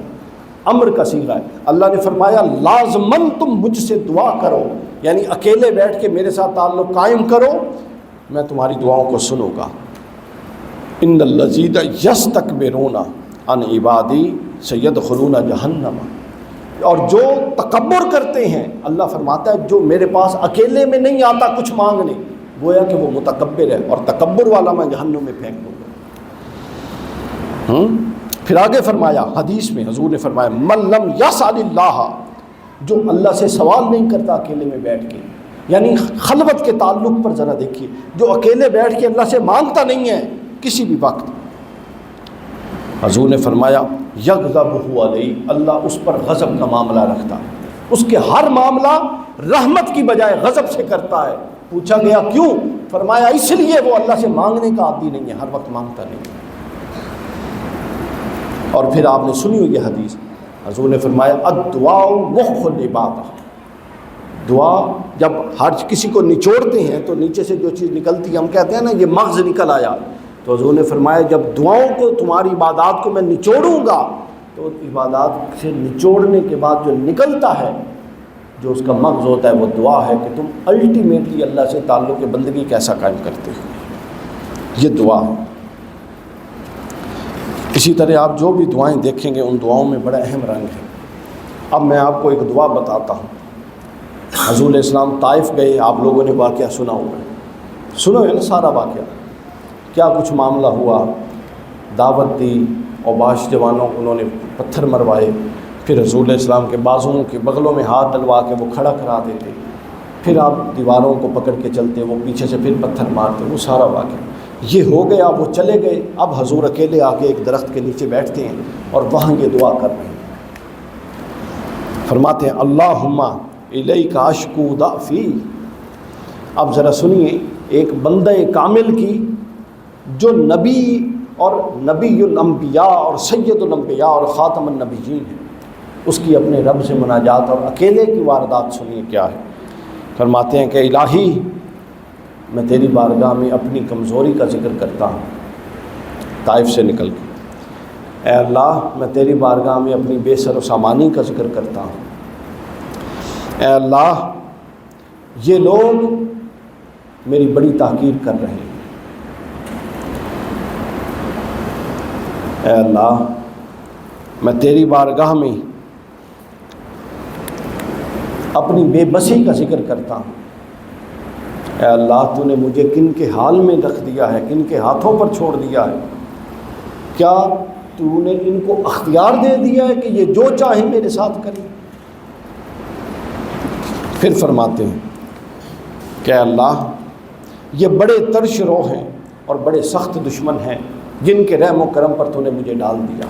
S1: امر کا صیغہ ہے۔ اللہ نے فرمایا لازماً تم مجھ سے دعا کرو، یعنی اکیلے بیٹھ کے میرے ساتھ تعلق قائم کرو، میں تمہاری دعاؤں کو سنوں گا۔ ان الذین یستکبرون عن عبادی سیدخلون جہنم، اور جو تکبر کرتے ہیں اللہ فرماتا ہے جو میرے پاس اکیلے میں نہیں آتا کچھ مانگنے، گویا کہ وہ متکبر ہے اور تکبر والا میں جہنم میں پھینک دوں گا۔ پھر آگے فرمایا حدیث میں حضور نے فرمایا من لم یسأل اللہ، جو اللہ سے سوال نہیں کرتا اکیلے میں بیٹھ کے، یعنی خلوت کے تعلق پر ذرا دیکھیے، جو اکیلے بیٹھ کے اللہ سے مانگتا نہیں ہے کسی بھی وقت، حضور نے فرمایا یغضب علیہ، اللہ اس پر غضب کا معاملہ رکھتا ہے، اس کے ہر معاملہ رحمت کی بجائے غضب سے کرتا ہے۔ پوچھا گیا کیوں؟ فرمایا اس لیے وہ اللہ سے مانگنے کا عادی نہیں ہے، ہر وقت مانگتا نہیں ہے۔ اور پھر آپ نے سنی ہوئی یہ حدیث، حضور نے فرمایا الدعاء مخ العبادہ، دعا جب ہر کسی کو نچوڑتے ہیں تو نیچے سے جو چیز نکلتی ہے، ہم کہتے ہیں نا یہ مغز نکل آیا، تو حضور نے فرمایا جب دعاؤں کو تمہاری عبادات کو میں نچوڑوں گا تو عبادات سے نچوڑنے کے بعد جو نکلتا ہے، جو اس کا مغز ہوتا ہے وہ دعا ہے کہ تم الٹیمیٹلی اللہ سے تعلق بندگی کیسا قائم کرتے ہو، یہ دعا ہے۔ اسی طرح آپ جو بھی دعائیں دیکھیں گے ان دعاؤں میں بڑا اہم رنگ ہے۔ اب میں آپ کو ایک دعا بتاتا ہوں۔ حضور علیہ السلام طائف گئے، آپ لوگوں نے واقعہ سنا ہوا ہے، سنا ہے نا سارا واقعہ، کیا کچھ معاملہ ہوا، دعوت دی، اوباش جوانوں انہوں نے پتھر مروائے، پھر حضور علیہ السلام کے بازوؤں کے بغلوں میں ہاتھ ڈلوا کے وہ کھڑا کرا دیتے، پھر آپ دیواروں کو پکڑ کے چلتے، وہ پیچھے سے پھر پتھر مارتے، وہ سارا واقعہ یہ ہو گیا، وہ چلے گئے۔ اب حضور اکیلے آ کے ایک درخت کے نیچے بیٹھتے ہیں اور وہاں یہ دعا کر رہے ہیں، فرماتے ہیں اللہم الیک اشکو ضعفی۔ اب ذرا سنیے ایک بندہ کامل کی جو نبی اور نبی الانبیاء اور سید الانبیاء اور خاتم النبیین ہے، اس کی اپنے رب سے مناجات اور اکیلے کی واردات سنیے کیا ہے۔ فرماتے ہیں کہ الہی میں تیری بارگاہ میں اپنی کمزوری کا ذکر کرتا ہوں طائف سے نکل کے، اے اللہ میں تیری بارگاہ میں اپنی بے سر و سامانی کا ذکر کرتا ہوں، اے اللہ یہ لوگ میری بڑی تحقیر کر رہے ہیں، اے اللہ میں تیری بارگاہ میں اپنی بے بسی کا ذکر کرتا ہوں، اے اللہ تو نے مجھے کن کے حال میں رکھ دیا ہے، کن کے ہاتھوں پر چھوڑ دیا ہے، کیا تو نے ان کو اختیار دے دیا ہے کہ یہ جو چاہیں میرے ساتھ کریں؟ پھر فرماتے ہیں کہ اے اللہ یہ بڑے ترش روح ہیں اور بڑے سخت دشمن ہیں جن کے رحم و کرم پر تو نے مجھے ڈال دیا۔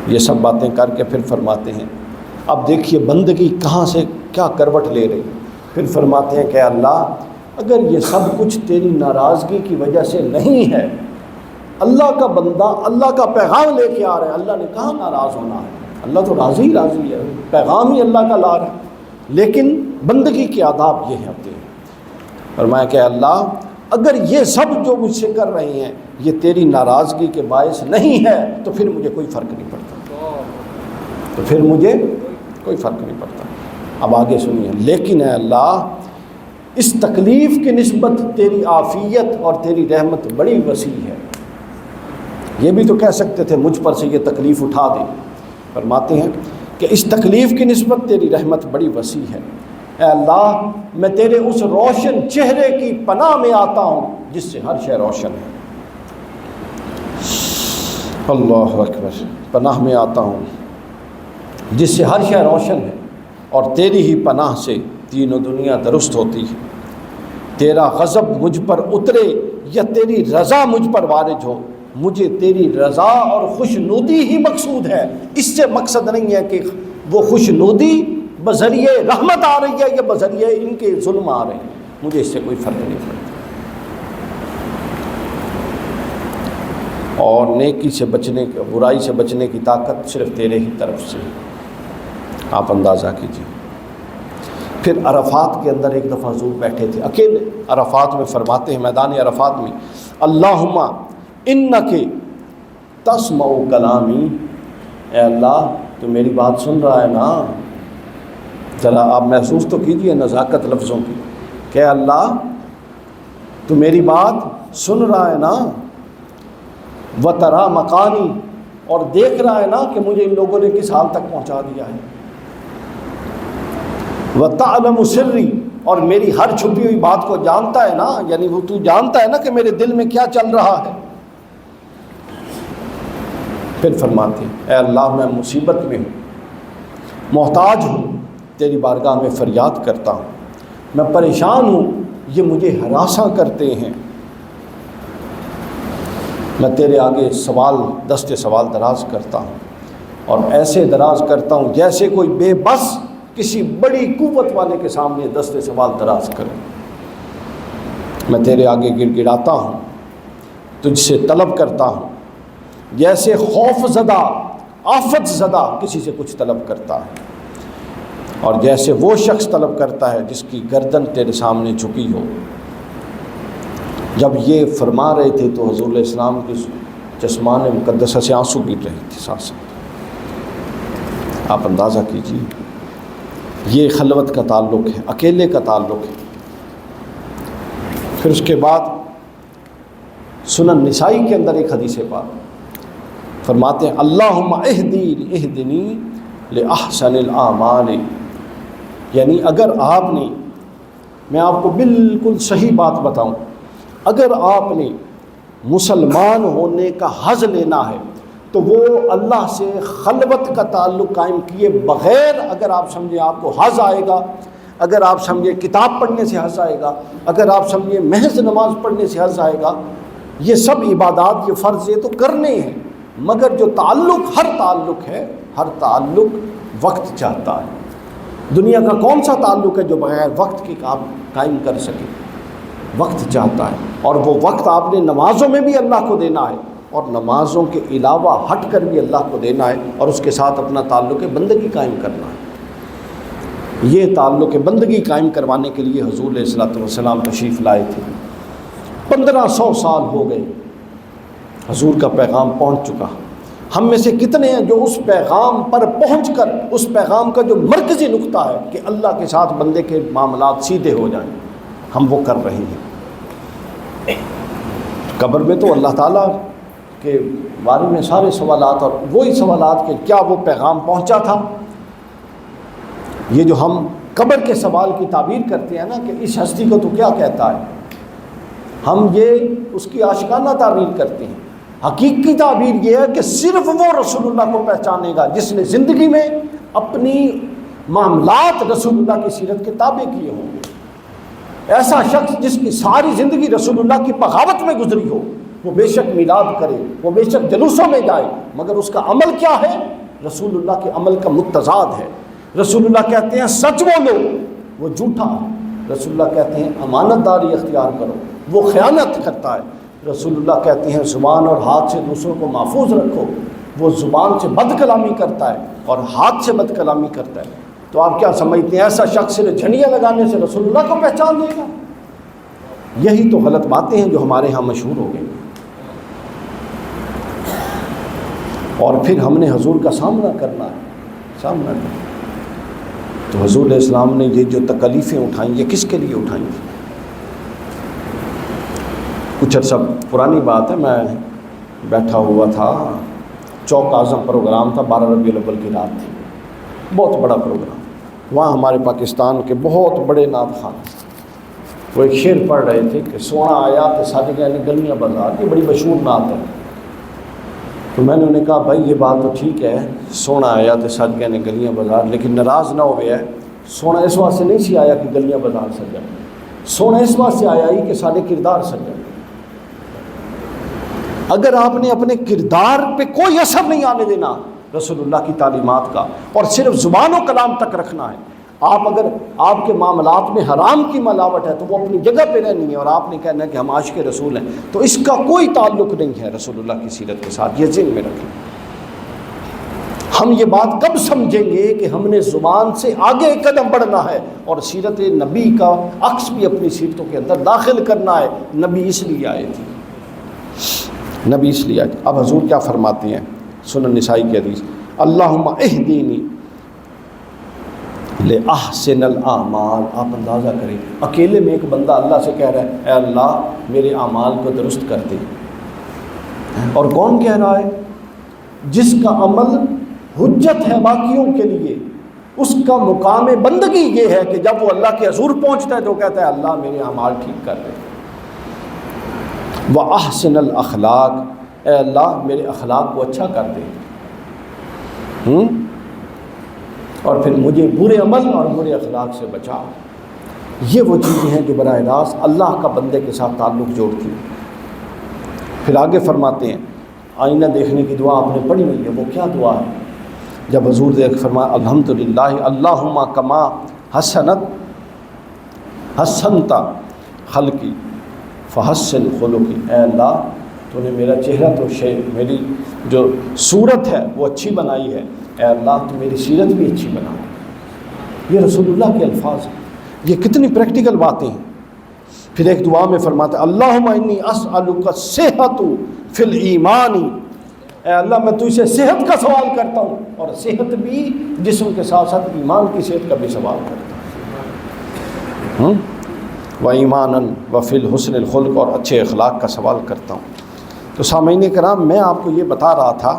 S1: یہ سب باتیں کر کے پھر فرماتے ہیں، اب دیکھیے بندگی کہاں سے کیا کروٹ لے رہی۔ پھر فرماتے ہیں کہ اللہ اگر یہ سب کچھ تیری ناراضگی کی وجہ سے نہیں ہے، اللہ کا بندہ اللہ کا پیغام لے کے آ رہا ہے، اللہ نے کہاں ناراض ہونا ہے، اللہ تو راضی ہے، پیغام ہی اللہ کا لا رہا ہے، لیکن بندگی کے آداب یہ ہوتے ہیں۔ فرمایا کہ اللہ اگر یہ سب جو مجھ سے کر رہے ہیں یہ تیری ناراضگی کے باعث نہیں ہے تو پھر مجھے کوئی فرق نہیں پڑتا، تو پھر مجھے کوئی فرق نہیں پڑتا۔ اب آگے سنیے، لیکن اے اللہ اس تکلیف کی نسبت تیری عافیت اور تیری رحمت بڑی وسیع ہے، یہ بھی تو کہہ سکتے تھے مجھ پر سے یہ تکلیف اٹھا دے۔ فرماتے ہیں کہ اس تکلیف کی نسبت تیری رحمت بڑی وسیع ہے، اے اللہ میں تیرے اس روشن چہرے کی پناہ میں آتا ہوں جس سے ہر شے روشن ہے۔ اللہ اکبر، پناہ میں آتا ہوں جس سے ہر شے روشن ہے، اور تیری ہی پناہ سے دین و دنیا درست ہوتی ہے۔ تیرا غضب مجھ پر اترے یا تیری رضا مجھ پر وارد ہو، مجھے تیری رضا اور خوشنودی ہی مقصود ہے۔ اس سے مقصد نہیں ہے کہ وہ خوشنودی بذریعہ رحمت آ رہی ہے یا بذریعہ ان کے ظلم آ رہے ہیں، مجھے اس سے کوئی فرق نہیں پڑتا۔ اور نیکی سے بچنے، برائی سے بچنے کی طاقت صرف تیرے ہی طرف سے، آپ اندازہ کیجیے۔ پھر عرفات کے اندر ایک دفعہ حضور بیٹھے تھے اکیلے، عرفات میں فرماتے ہیں میدان عرفات میں، اللہم انک تسمع کلامی، اے اللہ تو میری بات سن رہا ہے نا، ذرا آپ محسوس تو کیجئے نزاکت لفظوں کی کہ اے اللہ تو میری بات سن رہا ہے نا، وترا مکانی، اور دیکھ رہا ہے نا کہ مجھے ان لوگوں نے کس حال تک پہنچا دیا ہے، وتعلم سری، اور میری ہر چھپی ہوئی بات کو جانتا ہے نا، یعنی وہ تو جانتا ہے نا کہ میرے دل میں کیا چل رہا ہے۔ پھر فرماتے ہیں اے اللہ میں مصیبت میں ہوں، محتاج ہوں، تیری بارگاہ میں فریاد کرتا ہوں، میں پریشان ہوں، یہ مجھے ہراساں کرتے ہیں، میں تیرے آگے دست سوال دراز کرتا ہوں، اور ایسے دراز کرتا ہوں جیسے کوئی بے بس کسی بڑی قوت والے کے سامنے دست سوال دراز کرے۔ میں تیرے آگے گڑ گڑاتا ہوں، تجھ سے طلب کرتا ہوں جیسے خوف زدہ، آفت زدہ کسی سے کچھ طلب کرتا ہے، اور جیسے وہ شخص طلب کرتا ہے جس کی گردن تیرے سامنے جھکی ہو۔ جب یہ فرما رہے تھے تو حضور علیہ السلام کی چشمان مقدسہ سے آنسو گر رہے تھے ساتھ ساتھ۔ آپ اندازہ کیجیے، یہ خلوت کا تعلق ہے، اکیلے کا تعلق ہے۔ پھر اس کے بعد سنن نسائی کے اندر ایک حدیث پاک فرماتے ہیں اللہم اہدنی لأحسن الاعمال، یعنی اگر آپ نے، میں آپ کو بالکل صحیح بات بتاؤں، اگر آپ نے مسلمان ہونے کا حظ لینا ہے تو وہ اللہ سے خلوت کا تعلق قائم کیے بغیر، اگر آپ سمجھیں آپ کو حظ آئے گا، اگر آپ سمجھیں کتاب پڑھنے سے حظ آئے گا، اگر آپ سمجھیں محض نماز پڑھنے سے حظ آئے گا، یہ سب عبادات، یہ فرض یہ تو کرنے ہیں، مگر جو تعلق، ہر تعلق ہے، ہر تعلق وقت چاہتا ہے۔ دنیا کا کون سا تعلق ہے جو بغیر وقت کی قائم کر سکے؟ وقت چاہتا ہے، اور وہ وقت آپ نے نمازوں میں بھی اللہ کو دینا ہے، اور نمازوں کے علاوہ ہٹ کر بھی اللہ کو دینا ہے، اور اس کے ساتھ اپنا تعلق بندگی قائم کرنا ہے۔ یہ تعلق بندگی قائم کروانے کے لیے حضور علیہ الصلوۃ والسلام تشریف لائے تھے۔ 1500 سال ہو گئے، حضور کا پیغام پہنچ چکا۔ ہم میں سے کتنے ہیں جو اس پیغام پر پہنچ کر، اس پیغام کا جو مرکزی نقطہ ہے کہ اللہ کے ساتھ بندے کے معاملات سیدھے ہو جائیں، ہم وہ کر رہے ہیں۔ قبر میں تو اللہ تعالیٰ کے بارے میں سارے سوالات، اور وہی سوالات کہ کیا وہ پیغام پہنچا تھا۔ یہ جو ہم قبر کے سوال کی تعبیر کرتے ہیں نا کہ اس ہستی کو تو کیا کہتا ہے، ہم یہ اس کی عاشقانہ تعبیر کرتے ہیں۔ حقیقی تعبیر یہ ہے کہ صرف وہ رسول اللہ کو پہچانے گا جس نے زندگی میں اپنی معاملات رسول اللہ کی سیرت کے تابع کیے ہوں گے۔ ایسا شخص جس کی ساری زندگی رسول اللہ کی بغاوت میں گزری ہو، وہ بے شک میلاد کرے، وہ بے شک جلوسوں میں جائے، مگر اس کا عمل کیا ہے؟ رسول اللہ کے عمل کا متضاد ہے۔ رسول اللہ کہتے ہیں سچ بولو، وہ جھوٹا ہے۔ رسول اللہ کہتے ہیں امانت داری اختیار کرو، وہ خیانت کرتا ہے۔ رسول اللہ کہتے ہیں زبان اور ہاتھ سے دوسروں کو محفوظ رکھو، وہ زبان سے بد کلامی کرتا ہے اور ہاتھ سے بد کلامی کرتا ہے۔ تو آپ کیا سمجھتے ہیں ایسا شخص صرف جھنڈیاں لگانے سے رسول اللہ کو پہچان لے گا؟ یہی تو غلط باتیں ہیں جو ہمارے ہاں مشہور ہو گئی، اور پھر ہم نے حضور کا سامنا کرنا ہے۔ تو حضور علیہ السلام نے یہ جو تکلیفیں اٹھائیں، یہ کس کے لیے اٹھائیں گے؟ کچھ عرصہ پرانی بات ہے، میں بیٹھا ہوا تھا، چوک اعظم پروگرام تھا، 12 ربیع الاول کی رات تھی، بہت بڑا پروگرام۔ وہاں ہمارے پاکستان کے بہت بڑے نعت خان وہ ایک شعر پڑھ رہے تھے کہ سونا آیا تو سج گئے گلیاں بازار، یہ بڑی مشہور نعت ہے۔ تو میں نے انہیں کہا بھائی یہ بات تو ٹھیک ہے، سونا آیا تو سج گئے گلیاں بازار، لیکن ناراض نہ ہو گیا ہے، سونا اس واسطے نہیں سی آیا کہ گلیاں بازار سجا، سونا اس واسطے آیا ہی کہ سارے کردار سجا۔ اگر آپ نے اپنے کردار پہ کوئی اثر نہیں آنے دینا رسول اللہ کی تعلیمات کا، اور صرف زبان و کلام تک رکھنا ہے، آپ اگر آپ کے معاملات میں حرام کی ملاوٹ ہے تو وہ اپنی جگہ پہ رہنی ہے، اور آپ نے کہنا ہے کہ ہم عاشق رسول ہیں، تو اس کا کوئی تعلق نہیں ہے رسول اللہ کی سیرت کے ساتھ، یہ ذہن میں رکھیں۔ ہم یہ بات کب سمجھیں گے کہ ہم نے زبان سے آگے ایک قدم بڑھنا ہے اور سیرت نبی کا عکس بھی اپنی سیرتوں کے اندر داخل کرنا ہے۔ نبی اس لیے آئے تھے، نبی اس لیے آئے تھے۔ اب حضور کیا فرماتے ہیں، سنن نسائی کی حدیث، اللہم اہدینی لِأَحْسِنَ الْأَعْمَالِ۔ آپ اندازہ کریں، اکیلے میں ایک بندہ اللہ سے کہہ رہا ہے اے اللہ میرے اعمال کو درست کر دے، اور کون کہہ رہا ہے؟ جس کا عمل حجت ہے باقیوں کے لیے، اس کا مقام بندگی یہ ہے کہ جب وہ اللہ کے حضور پہنچتا ہے تو کہتا ہے اللہ میرے اعمال ٹھیک کر دے۔ وَأَحْسِنَ الْأَخْلَاقِ، اے اللہ میرے اخلاق کو اچھا کر دے، اور پھر مجھے برے عمل اور برے اخلاق سے بچا۔ یہ وہ چیزیں ہیں جو براہ راست اللہ کا بندے کے ساتھ تعلق جوڑتی ہیں۔ پھر آگے فرماتے ہیں، آئینہ دیکھنے کی دعا آپ نے پڑھی ہوئی ہے، وہ کیا دعا ہے؟ جب حضور دیکھ فرمایا الحمدللہ اللہم کما حسنت خلقی فحسن خلقی، اے اللہ تو نے میرا چہرہ تو میری جو صورت ہے وہ اچھی بنائی ہے، اے اللہ تو میری سیرت بھی اچھی بنا۔ یہ رسول اللہ کے الفاظ ہیں، یہ کتنی پریکٹیکل باتیں ہیں۔ پھر ایک دعا میں فرماتا ہے اللہم انی اسألک الصحۃ فی الایمان، اے اللہ میں تجھ سے صحت کا سوال کرتا ہوں، اور صحت بھی جسم کے ساتھ ساتھ ایمان کی صحت کا بھی سوال کرتا ہوں، وَإِيمَانًا وَفِي الْحُسْنِ الْخُلْقِ، اور اچھے اخلاق کا سوال کرتا ہوں۔ تو سامعین کرام میں آپ کو یہ بتا رہا تھا،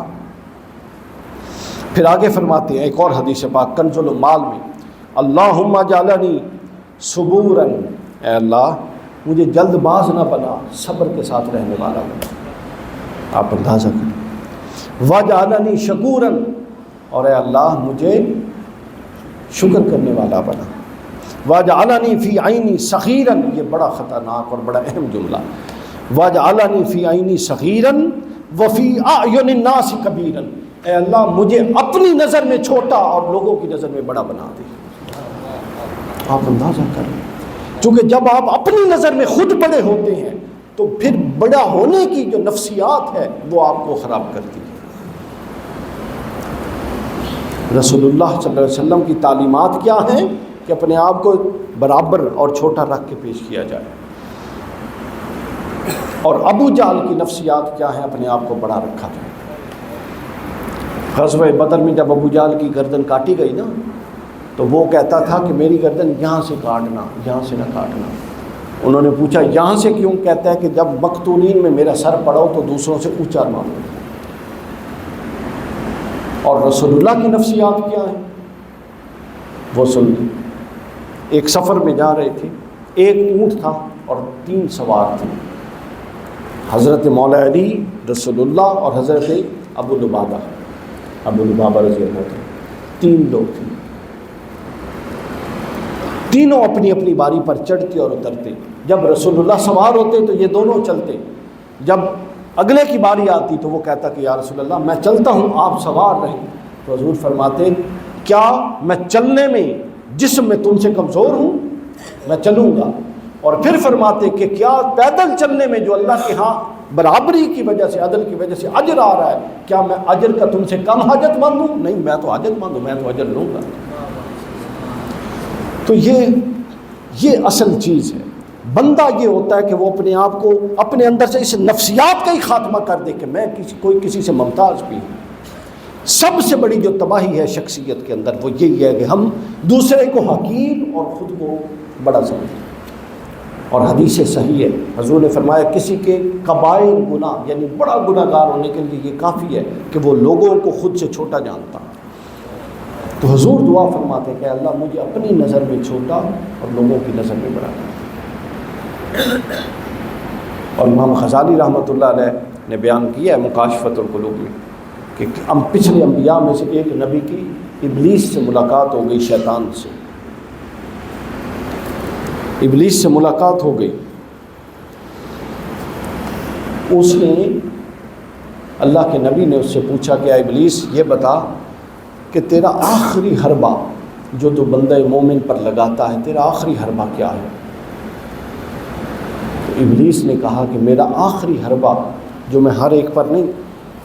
S1: پھر آگے فرماتے ہیں ایک اور حدیث پاک کنز المال میں، اللہم اجعلنی صبورا، اے اللہ مجھے جلد باز نہ بنا، صبر کے ساتھ رہنے والا بنا۔ آپ اندازہ کریں، وَاجْعَلْنِی شَکُورًا، اور اے اللہ مجھے شکر کرنے والا بنا۔ وَاجْعَلْنِی فِی عَینِی صَغِیرًا، یہ بڑا خطرناک اور بڑا اہم جملہ، وَاجْعَلْنِی فِی عَینِی صَغِیرًا وَفِی أَعْیُنِ النَّاسِ کَبِیرًا، اے اللہ مجھے اپنی نظر میں چھوٹا اور لوگوں کی نظر میں بڑا بنا دے۔ آپ اندازہ کریں، چونکہ جب آپ اپنی نظر میں خود بڑے ہوتے ہیں تو پھر بڑا ہونے کی جو نفسیات ہے وہ آپ کو خراب کرتی ہے۔ رسول اللہ صلی اللہ علیہ وسلم کی تعلیمات کیا ہیں کہ اپنے آپ کو برابر اور چھوٹا رکھ کے پیش کیا جائے، اور ابو جہل کی نفسیات کیا ہیں؟ اپنے آپ کو بڑا رکھا جائے۔ غزوہ بدر میں جب ابو جہل کی گردن کاٹی گئی نا تو وہ کہتا تھا کہ میری گردن یہاں سے کاٹنا، یہاں سے نہ کاٹنا۔ انہوں نے پوچھا یہاں سے کیوں؟ کہتا ہے کہ جب مقتولین میں میرا سر پڑا ہو تو دوسروں سے اونچا مانگو۔ اور رسول اللہ کی نفسیات کیا ہیں وہ سن لیں۔ ایک سفر میں جا رہے تھے، ایک اونٹ تھا اور 3 سوار تھے، حضرت مولا علی، رسول اللہ اور حضرت ابو لبابہ رضی اللہ عنہ، 3 لوگ تھے۔ تینوں اپنی اپنی باری پر چڑھتے اور اترتے۔ جب رسول اللہ سوار ہوتے تو یہ دونوں چلتے، جب اگلے کی باری آتی تو وہ کہتا کہ یا رسول اللہ میں چلتا ہوں آپ سوار رہیں۔ تو حضور فرماتے کیا میں چلنے میں جسم میں تم سے کمزور ہوں؟ میں چلوں گا۔ اور پھر فرماتے کہ کیا پیدل چلنے میں جو اللہ کے ہاں برابری کی وجہ سے، عدل کی وجہ سے اجر آ رہا ہے، کیا میں اجر کا تم سے کم حاجت مند ہوں؟ نہیں، میں تو حاجت مند ہوں، میں تو اجر لوں گا۔ تو یہ اصل چیز ہے۔ بندہ یہ ہوتا ہے کہ وہ اپنے آپ کو اپنے اندر سے اس نفسیات کا ہی خاتمہ کر دے کہ میں کوئی کسی سے ممتاز بھی ہوں۔ سب سے بڑی جو تباہی ہے شخصیت کے اندر وہ یہی ہے کہ ہم دوسرے کو حقیر اور خود کو بڑا سمجھیں۔ اور حدیث صحیح ہے، حضور نے فرمایا کسی کے کبائر گناہ یعنی بڑا گناہ گار ہونے کے لیے یہ کافی ہے کہ وہ لوگوں کو خود سے چھوٹا جانتا۔ تو حضور دعا فرماتے کہ اللہ مجھے اپنی نظر میں چھوٹا اور لوگوں کی نظر میں بڑا کر۔ اور امام غزالی رحمۃ اللہ علیہ نے بیان کیا ہے مکاشفۃ القلوب میں کہ ہم پچھلے انبیاء میں سے ایک نبی کی ابلیس سے ملاقات ہو گئی، شیطان سے ابلیس سے ملاقات ہو گئی۔ اس نے اللہ کے نبی نے اس سے پوچھا کہ اے ابلیس یہ بتا کہ تیرا آخری حربہ جو تو بندہ مومن پر لگاتا ہے، تیرا آخری حربہ کیا ہے؟ تو ابلیس نے کہا کہ میرا آخری حربہ جو میں ہر ایک پر نہیں،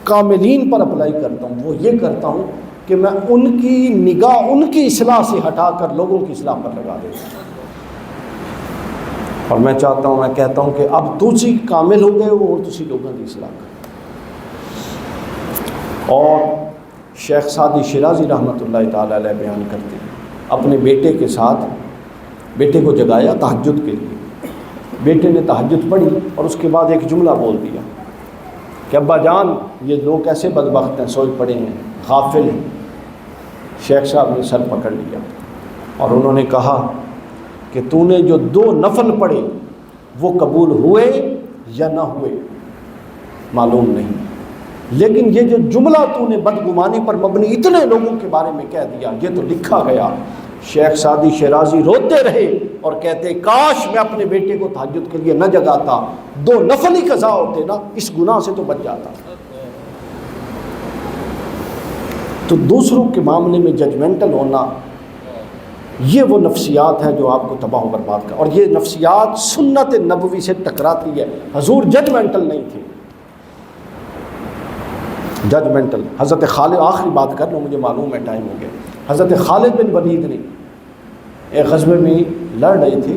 S1: کاملین پر اپلائی کرتا ہوں، وہ یہ کرتا ہوں کہ میں ان کی نگاہ ان کی اصلاح سے ہٹا کر لوگوں کی اصلاح پر لگا دیتا ہوں۔ اور میں چاہتا ہوں، میں کہتا ہوں کہ اب تسی کامل ہو گئے ہو اور تسی لوگوں کی اصلاح کر۔ اور شیخ سعدی شیرازی رحمۃ اللہ تعالی علیہ بیان کرتے ہیں، اپنے بیٹے کے ساتھ بیٹے کو جگایا تہجد کے لیے، بیٹے نے تہجد پڑھی اور اس کے بعد ایک جملہ بول دیا کہ ابا جان یہ لوگ کیسے بدبخت ہیں، سوچ پڑے ہیں، غافل ہیں۔ شیخ صاحب نے سر پکڑ لیا اور انہوں نے کہا کہ تو نے جو 2 نفل پڑھے وہ قبول ہوئے یا نہ ہوئے معلوم نہیں، لیکن یہ جو جملہ تو نے بدگمانی پر مبنی اتنے لوگوں کے بارے میں کہہ دیا، یہ تو لکھا گیا۔ شیخ سعدی شیرازی روتے رہے اور کہتے کاش میں اپنے بیٹے کو تہجد کے لیے نہ جگاتا، 2 نفل ہی قضا ہوتے نا، اس گناہ سے تو بچ جاتا۔ تو دوسروں کے معاملے میں ججمنٹل ہونا، یہ وہ نفسیات ہے جو آپ کو تباہ و برباد کر، اور یہ نفسیات سنت نبوی سے ٹکراتی ہے۔ حضور ججمنٹل نہیں تھے، ججمنٹل۔ حضرت خالد، آخری بات کر لوں مجھے معلوم ہے ٹائم ہو گیا، حضرت خالد بن ولید نے ایک غزوے میں لڑ رہے تھے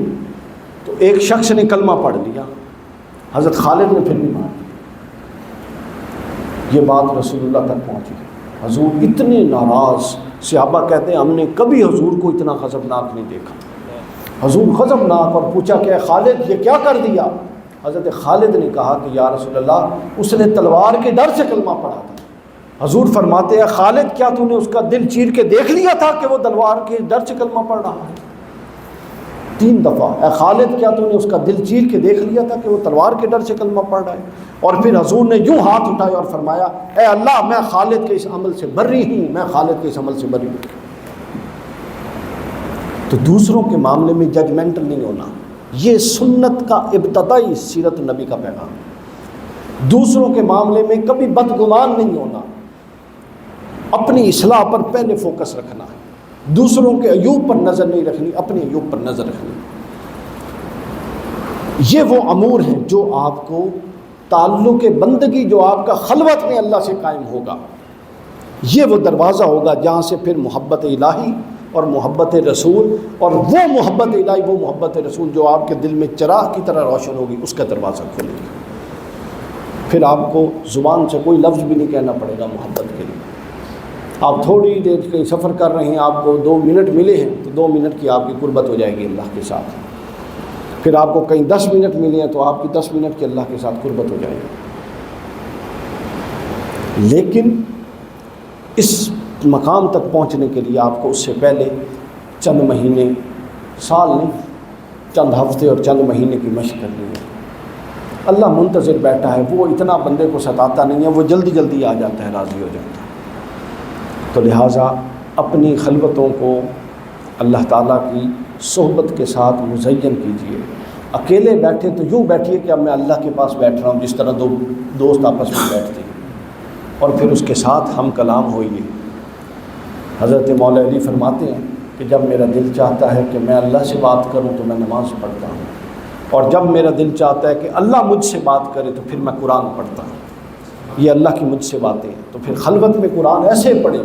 S1: تو ایک شخص نے کلمہ پڑھ لیا، حضرت خالد نے پھر بھی مار دیا۔ یہ بات رسول اللہ تک پہنچی، حضور اتنے ناراض، صحابہ کہتے ہیں ہم نے کبھی حضور کو اتنا غضبناک نہیں دیکھا۔ حضور غضبناک، اور پوچھا کہ خالد یہ کیا کر دیا؟ حضرت خالد نے کہا کہ یا رسول اللہ اس نے تلوار کے ڈر سے کلمہ پڑھا تھا۔ حضور فرماتے ہیں خالد کیا تو نے اس کا دل چیر کے دیکھ لیا تھا کہ وہ تلوار کے ڈر سے کلمہ پڑھ رہا ہے؟ 3 دفعہ، اے خالد کیا تو نے اس کا دل چیر کے دیکھ لیا تھا کہ وہ تلوار کے ڈر سے کلمہ پڑھ رہا ہے؟ اور پھر حضور نے یوں ہاتھ اٹھائے اور فرمایا اے اللہ میں خالد کے اس عمل سے بری ہوں، میں خالد کے اس عمل سے بری ہوں۔ تو دوسروں کے معاملے میں ججمنٹل نہیں ہونا، یہ سنت کا ابتدائی سیرت النبی کا پیغام۔ دوسروں کے معاملے میں کبھی بدگمان نہیں ہونا، اپنی اصلاح پر پہلے فوکس رکھنا ہے، دوسروں کے عیوب پر نظر نہیں رکھنی، اپنے عیوب پر نظر رکھنی۔ یہ وہ امور ہیں جو آپ کو تعلق بندگی جو آپ کا خلوت میں اللہ سے قائم ہوگا، یہ وہ دروازہ ہوگا جہاں سے پھر محبت الہی اور محبت رسول، اور وہ محبت الہی وہ محبت رسول جو آپ کے دل میں چراغ کی طرح روشن ہوگی، اس کا دروازہ کھولے گا۔ پھر آپ کو زبان سے کوئی لفظ بھی نہیں کہنا پڑے گا محبت کے لیے۔ آپ تھوڑی دیر کہیں سفر کر رہے ہیں، آپ کو 2 منٹ ملے ہیں تو 2 منٹ کی آپ کی قربت ہو جائے گی اللہ کے ساتھ۔ پھر آپ کو کہیں 10 منٹ ملے ہیں تو آپ کی 10 منٹ کی اللہ کے ساتھ قربت ہو جائے گی۔ لیکن اس مقام تک پہنچنے کے لیے آپ کو اس سے پہلے چند مہینے، سال نہیں، چند ہفتے اور چند مہینے کی مشق کرنی ہے۔ اللہ منتظر بیٹھا ہے، وہ اتنا بندے کو ستاتا نہیں ہے، وہ جلدی جلدی آ جاتا ہے، راضی ہو جاتا ہے۔ تو لہٰذا اپنی خلوتوں کو اللہ تعالیٰ کی صحبت کے ساتھ مزین کیجیے۔ اکیلے بیٹھے تو یوں بیٹھیے کہ اب میں اللہ کے پاس بیٹھ رہا ہوں، جس طرح 2 دوست آپس میں بیٹھتے ہیں، اور پھر اس کے ساتھ ہم کلام ہوئیے۔ حضرت مولا علی فرماتے ہیں کہ جب میرا دل چاہتا ہے کہ میں اللہ سے بات کروں تو میں نماز پڑھتا ہوں، اور جب میرا دل چاہتا ہے کہ اللہ مجھ سے بات کرے تو پھر میں قرآن پڑھتا ہوں۔ یہ اللہ کی مجھ سے باتیں ہیں، تو پھر خلوت میں قرآن ایسے پڑھیں۔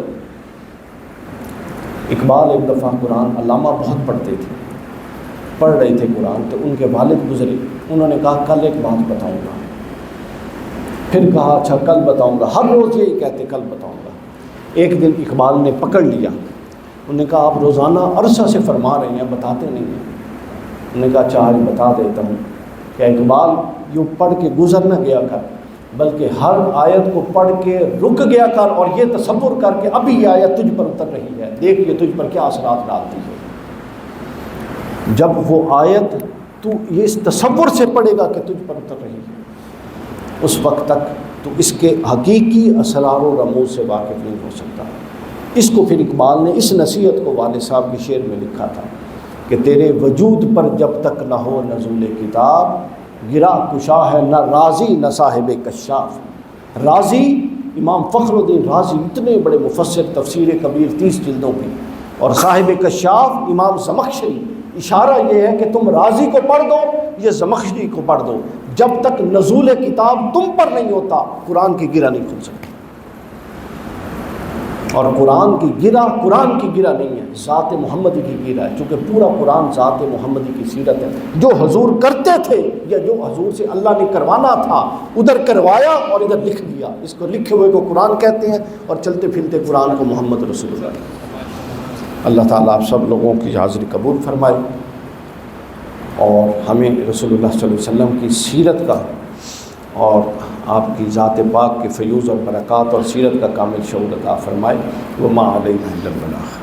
S1: اقبال ایک دفعہ قرآن، علامہ بہت پڑھتے تھے، پڑھ رہے تھے قرآن، تو ان کے والد گزرے، انہوں نے کہا کل ایک بات بتاؤں گا۔ پھر کہا اچھا کل بتاؤں گا، ہر روز یہی کہتے کل بتاؤں گا۔ ایک دن اقبال نے پکڑ لیا، انہوں نے کہا آپ روزانہ عرصہ سے فرما رہے ہیں، بتاتے نہیں ہیں۔ انہوں نے کہا اچھا آج بتا دیتا ہوں کہ اقبال یوں پڑھ کے گزر نہ گیا کر بلکہ ہر آیت کو پڑھ کے رک گیا کر اور یہ تصور کر کے ابھی یہ آیت تجھ پر اتر رہی ہے، دیکھ یہ تجھ پر کیا اثرات ڈالتی ہے۔ جب وہ آیت تو یہ اس تصور سے پڑھے گا کہ تجھ پر اتر رہی ہے، اس وقت تک تو اس کے حقیقی اسرار و رموز سے واقف نہیں ہو سکتا۔ اس کو پھر اقبال نے اس نصیحت کو والد صاحب کے شعر میں لکھا تھا کہ تیرے وجود پر جب تک نہ ہو نزول کتاب، گرا کشا ہے نہ رازی نہ صاحب کشاف۔ رازی امام فخر الدین رازی اتنے بڑے مفسر، تفسیر کبیر 30 جلدوں کی، اور صاحب کشاف امام زمخشری۔ اشارہ یہ ہے کہ تم رازی کو پڑھ دو، یہ زمخشری کو پڑھ دو، جب تک نزول کتاب تم پر نہیں ہوتا قرآن کی گرہ نہیں کھل سکتی۔ اور قرآن کی گرہ نہیں ہے، ذات محمدی کی گرہ ہے، چونکہ پورا قرآن ذات محمدی کی سیرت ہے۔ جو حضور کرتے تھے یا جو حضور سے اللہ نے کروانا تھا ادھر کروایا اور ادھر لکھ دیا، اس کو لکھے ہوئے کو قرآن کہتے ہیں، اور چلتے پھرتے قرآن کو محمد رسول اللہ۔ اللہ تعالیٰ آپ سب لوگوں کی حاضری قبول فرمائے اور ہمیں رسول اللہ صلی اللہ علیہ وسلم کی سیرت کا اور آپ کی ذات پاک کے فیوز اور برکات اور سیرت کا کامل شعور عطا فرمائے۔ وما علینا الا البلاغ۔